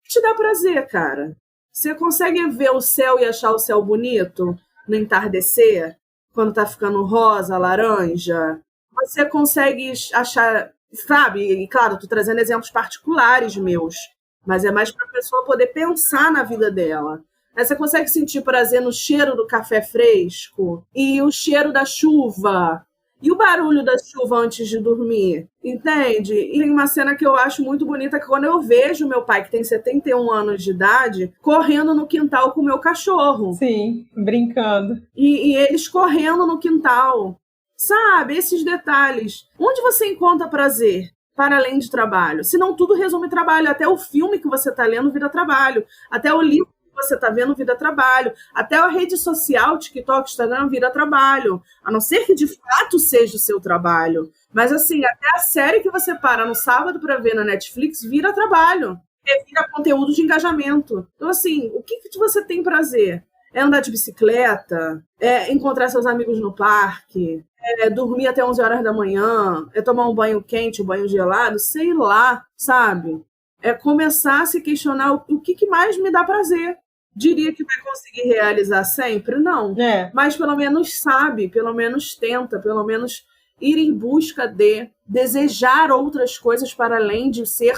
[SPEAKER 2] que te dá prazer, cara? Você consegue ver o céu e achar o céu bonito no entardecer? Quando tá ficando rosa, laranja? Você consegue achar... Sabe? E claro, tô trazendo exemplos particulares meus, mas é mais para a pessoa poder pensar na vida dela. Aí você consegue sentir prazer no cheiro do café fresco e o cheiro da chuva e o barulho da chuva antes de dormir, entende? E tem uma cena que eu acho muito bonita, que quando eu vejo meu pai, que tem 71 anos de idade, correndo no quintal com o meu cachorro.
[SPEAKER 1] Sim, brincando.
[SPEAKER 2] E eles correndo no quintal. Sabe, esses detalhes. Onde você encontra prazer? Para além de trabalho. Senão tudo resume trabalho. Até o filme que você está lendo vira trabalho. Até o livro você está vendo vira trabalho, até a rede social, TikTok, Instagram, vira trabalho, a não ser que de fato seja o seu trabalho, mas assim, até a série que você para no sábado para ver na Netflix vira trabalho, vira conteúdo de engajamento. Então assim, o que você tem prazer? É andar de bicicleta? É encontrar seus amigos no parque? É dormir até 11 horas da manhã? É tomar um banho quente, um banho gelado? Sei lá, sabe? É começar a se questionar o que mais me dá prazer. Diria que vai conseguir realizar sempre? Não. Mas pelo menos sabe, pelo menos tenta, pelo menos ir em busca de desejar outras coisas para além de ser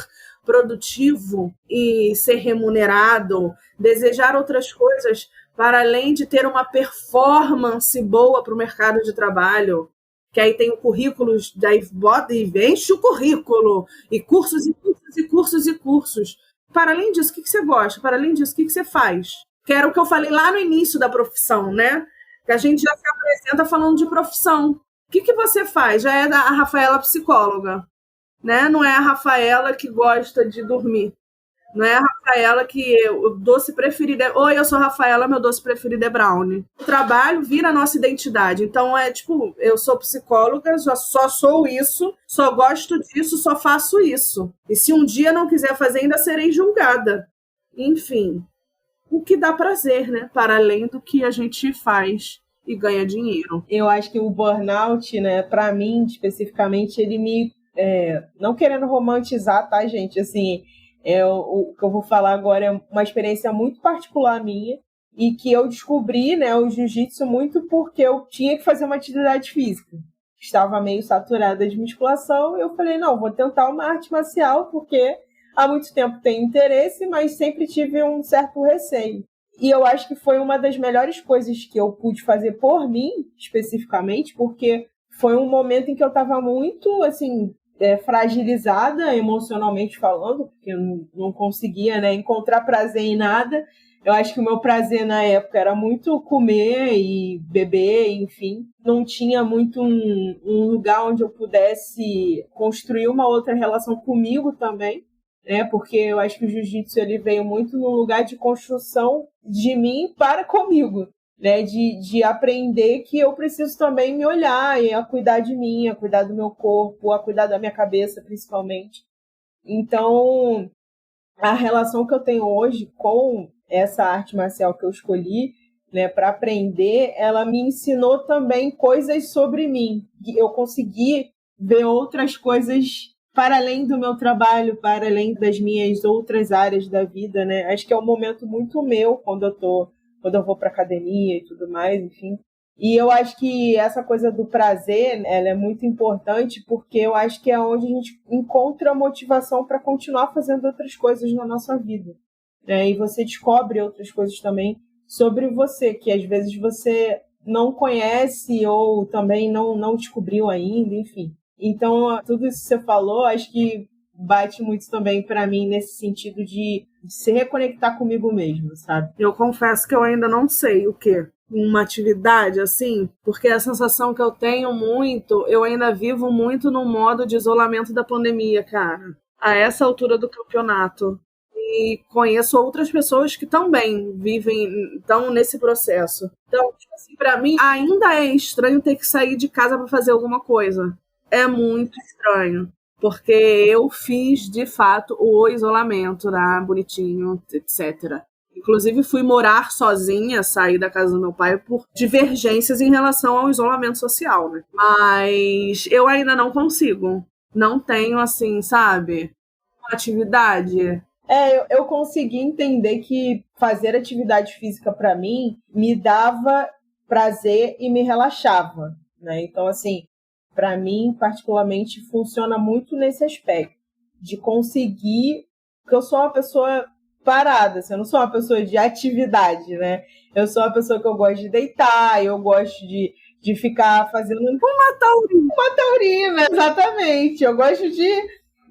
[SPEAKER 2] produtivo e ser remunerado, desejar outras coisas para além de ter uma performance boa para o mercado de trabalho, que aí tem o currículo, daí bota e enche o currículo, e cursos e cursos e cursos e cursos. Para além disso, o que você gosta? Para além disso, o que você faz? Que era o que eu falei lá no início da profissão, né? Que a gente já se apresenta falando de profissão. O que você faz? Já é a Rafaela psicóloga, né? Não é a Rafaela que gosta de dormir. Não é a Rafaela que o doce preferido é... Oi, eu sou a Rafaela, meu doce preferido é brownie. O trabalho vira a nossa identidade. Então, é tipo, eu sou psicóloga, só sou isso, só gosto disso, só faço isso. E se um dia não quiser fazer, ainda serei julgada. Enfim, o que dá prazer, né? Para além do que a gente faz e ganha dinheiro.
[SPEAKER 1] Eu acho que o burnout, né, para mim, especificamente, ele me... não querendo romantizar, tá, gente? Assim... o que eu vou falar agora é uma experiência muito particular minha e que eu descobri, né, o jiu-jitsu muito porque eu tinha que fazer uma atividade física. Estava meio saturada de musculação e eu falei, não, vou tentar uma arte marcial porque há muito tempo tenho interesse, mas sempre tive um certo receio. E eu acho que foi uma das melhores coisas que eu pude fazer por mim, especificamente, porque foi um momento em que eu estava muito, assim... fragilizada emocionalmente falando, porque eu não conseguia, né, encontrar prazer em nada. Eu acho que o meu prazer na época era muito comer e beber, enfim. Não tinha muito um lugar onde eu pudesse construir uma outra relação comigo também, né, porque eu acho que o jiu-jitsu ele veio muito no lugar de construção de mim para comigo. Né, de aprender que eu preciso também me olhar e a cuidar de mim, a cuidar do meu corpo, a cuidar da minha cabeça, principalmente. Então, a relação que eu tenho hoje com essa arte marcial que eu escolhi, né, para aprender, ela me ensinou também coisas sobre mim. Eu consegui ver outras coisas para além do meu trabalho, para além das minhas outras áreas da vida, né? Acho que é um momento muito meu quando eu vou para academia e tudo mais, enfim. E eu acho que essa coisa do prazer, ela é muito importante porque eu acho que é onde a gente encontra motivação para continuar fazendo outras coisas na nossa vida. né? E você descobre outras coisas também sobre você, que às vezes você não conhece ou também não descobriu ainda, enfim. Então, tudo isso que você falou, acho que bate muito também para mim nesse sentido de se reconectar comigo mesmo, sabe?
[SPEAKER 2] Eu confesso que eu ainda não sei o quê. Uma atividade assim, porque a sensação que eu tenho muito, eu ainda vivo muito no modo de isolamento da pandemia, cara. A essa altura do campeonato. E conheço outras pessoas que também estão nesse processo. Então, tipo assim, pra mim, ainda é estranho ter que sair de casa para fazer alguma coisa. É muito estranho. Porque eu fiz, de fato, o isolamento, né, bonitinho, etc. Inclusive, fui morar sozinha, sair da casa do meu pai por divergências em relação ao isolamento social, né? Mas eu ainda não consigo. Não tenho, assim, sabe, uma atividade.
[SPEAKER 1] Eu consegui entender que fazer atividade física para mim me dava prazer e me relaxava, né? Então, assim, para mim, particularmente, funciona muito nesse aspecto de conseguir, porque eu sou uma pessoa parada, assim, eu não sou uma pessoa de atividade, né? Eu sou uma pessoa que eu gosto de deitar, eu gosto de ficar fazendo uma taurina, exatamente. Eu gosto de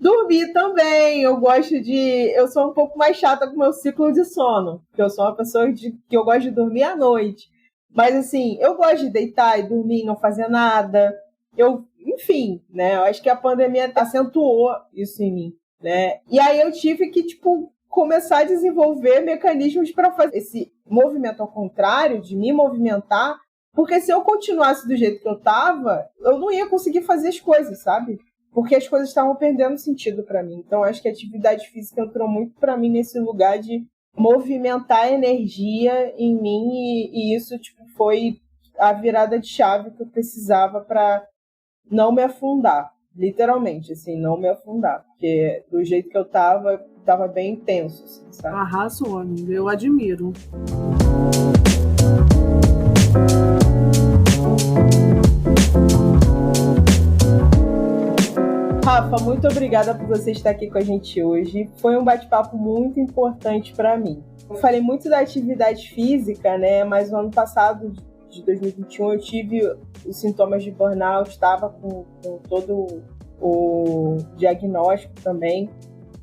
[SPEAKER 1] dormir também, eu sou um pouco mais chata com o meu ciclo de sono, porque eu sou uma pessoa que eu gosto de dormir à noite. Mas, assim, eu gosto de deitar e dormir, não fazer nada. Enfim, né? Eu acho que a pandemia acentuou isso em mim, né? E aí eu tive que, começar a desenvolver mecanismos para fazer esse movimento ao contrário, de me movimentar, porque se eu continuasse do jeito que eu estava, eu não ia conseguir fazer as coisas, sabe? Porque as coisas estavam perdendo sentido para mim. Então, acho que a atividade física entrou muito para mim nesse lugar de movimentar a energia em mim e isso foi a virada de chave que eu precisava para não me afundar, literalmente, assim, não me afundar, porque do jeito que eu tava bem intenso, assim, sabe?
[SPEAKER 2] Arrasou, amiga, eu admiro.
[SPEAKER 1] Rafa, muito obrigada por você estar aqui com a gente hoje. Foi um bate-papo muito importante para mim. Eu falei muito da atividade física, né? Mas no ano passado, de 2021, eu tive os sintomas de burnout, estava com todo o diagnóstico também.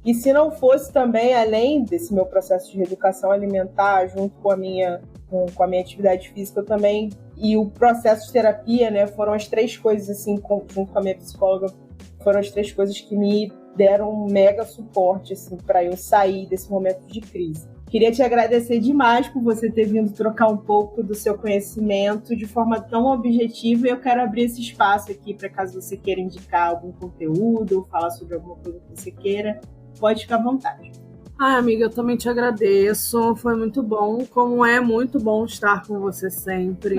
[SPEAKER 1] E se não fosse também, além desse meu processo de reeducação alimentar, junto com a minha atividade física, eu também, e o processo de terapia, né? Foram as três coisas, assim, junto com a minha psicóloga, foram as três coisas que me deram um mega suporte, assim, para eu sair desse momento de crise. Queria te agradecer demais por você ter vindo trocar um pouco do seu conhecimento de forma tão objetiva, e eu quero abrir esse espaço aqui para caso você queira indicar algum conteúdo, falar sobre alguma coisa que você queira, pode ficar à vontade.
[SPEAKER 2] Ai, amiga, eu também te agradeço, foi muito bom, como é muito bom estar com você sempre.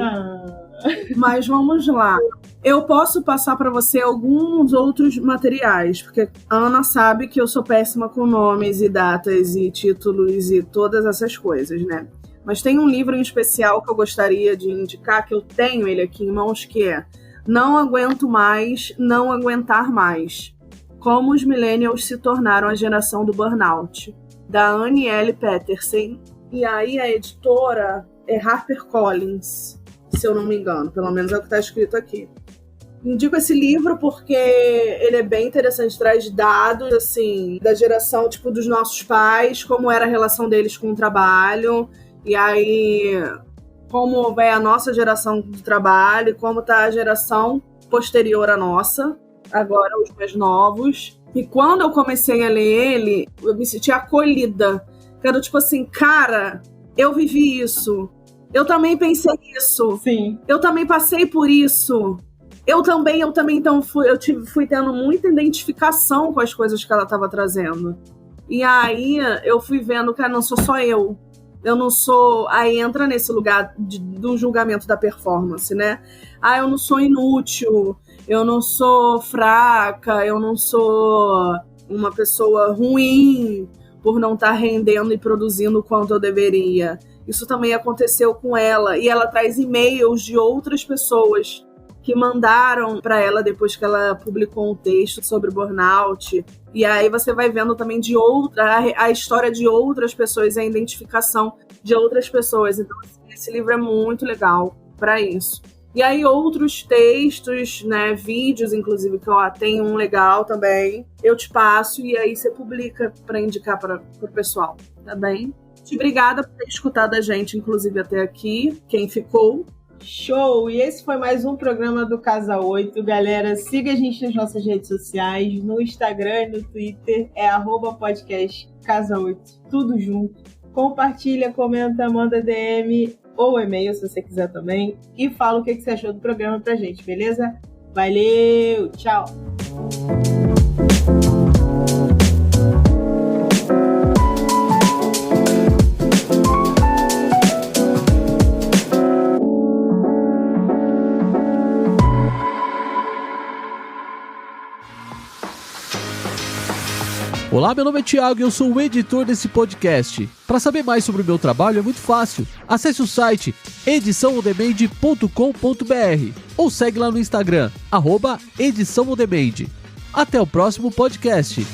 [SPEAKER 2] Mas vamos lá. Eu posso passar para você alguns outros materiais, porque a Ana sabe que eu sou péssima com nomes e datas e títulos e todas essas coisas, né? Mas tem um livro em especial que eu gostaria de indicar, que eu tenho ele aqui em mãos, que é Não Aguento Mais, Não Aguentar Mais. Como os Millennials se tornaram a geração do burnout, da Annie L. Petersen. E aí a editora é HarperCollins, se eu não me engano, pelo menos é o que está escrito aqui. Indico esse livro porque ele é bem interessante, traz dados assim da geração dos nossos pais, como era a relação deles com o trabalho, e aí como é a nossa geração de trabalho, como está a geração posterior à nossa, agora os mais novos. E quando eu comecei a ler ele, eu me senti acolhida. Era assim, cara, eu vivi isso. Eu também pensei isso.
[SPEAKER 1] Sim.
[SPEAKER 2] Eu também passei por isso. Eu também, então fui tendo muita identificação com as coisas que ela estava trazendo. E aí eu fui vendo, cara, não sou só eu. Eu não sou... Aí entra nesse lugar do julgamento da performance, né? Eu não sou inútil, eu não sou fraca, eu não sou uma pessoa ruim por não estar rendendo e produzindo o quanto eu deveria. Isso também aconteceu com ela. E ela traz e-mails de outras pessoas que mandaram para ela depois que ela publicou um texto sobre burnout. E aí você vai vendo também a história de outras pessoas, a identificação de outras pessoas. Então, assim, esse livro é muito legal para isso. E aí outros textos, né, vídeos, inclusive, que eu tenho um legal também, eu te passo e aí você publica para indicar para o pessoal, tá bem? Muito obrigada por ter escutado a gente, inclusive, até aqui, quem ficou.
[SPEAKER 1] Show! E esse foi mais um programa do Casa 8. Galera, siga a gente nas nossas redes sociais, no Instagram e no Twitter, @podcast Casa 8, tudo junto. Compartilha, comenta, manda DM ou e-mail, se você quiser também, e fala o que você achou do programa pra gente, beleza? Valeu! Tchau!
[SPEAKER 3] Olá, meu nome é Thiago e eu sou o editor desse podcast. Para saber mais sobre o meu trabalho é muito fácil. Acesse o site ediçãoondemand.com.br ou segue lá no Instagram, @ediçãoondemand. Até o próximo podcast.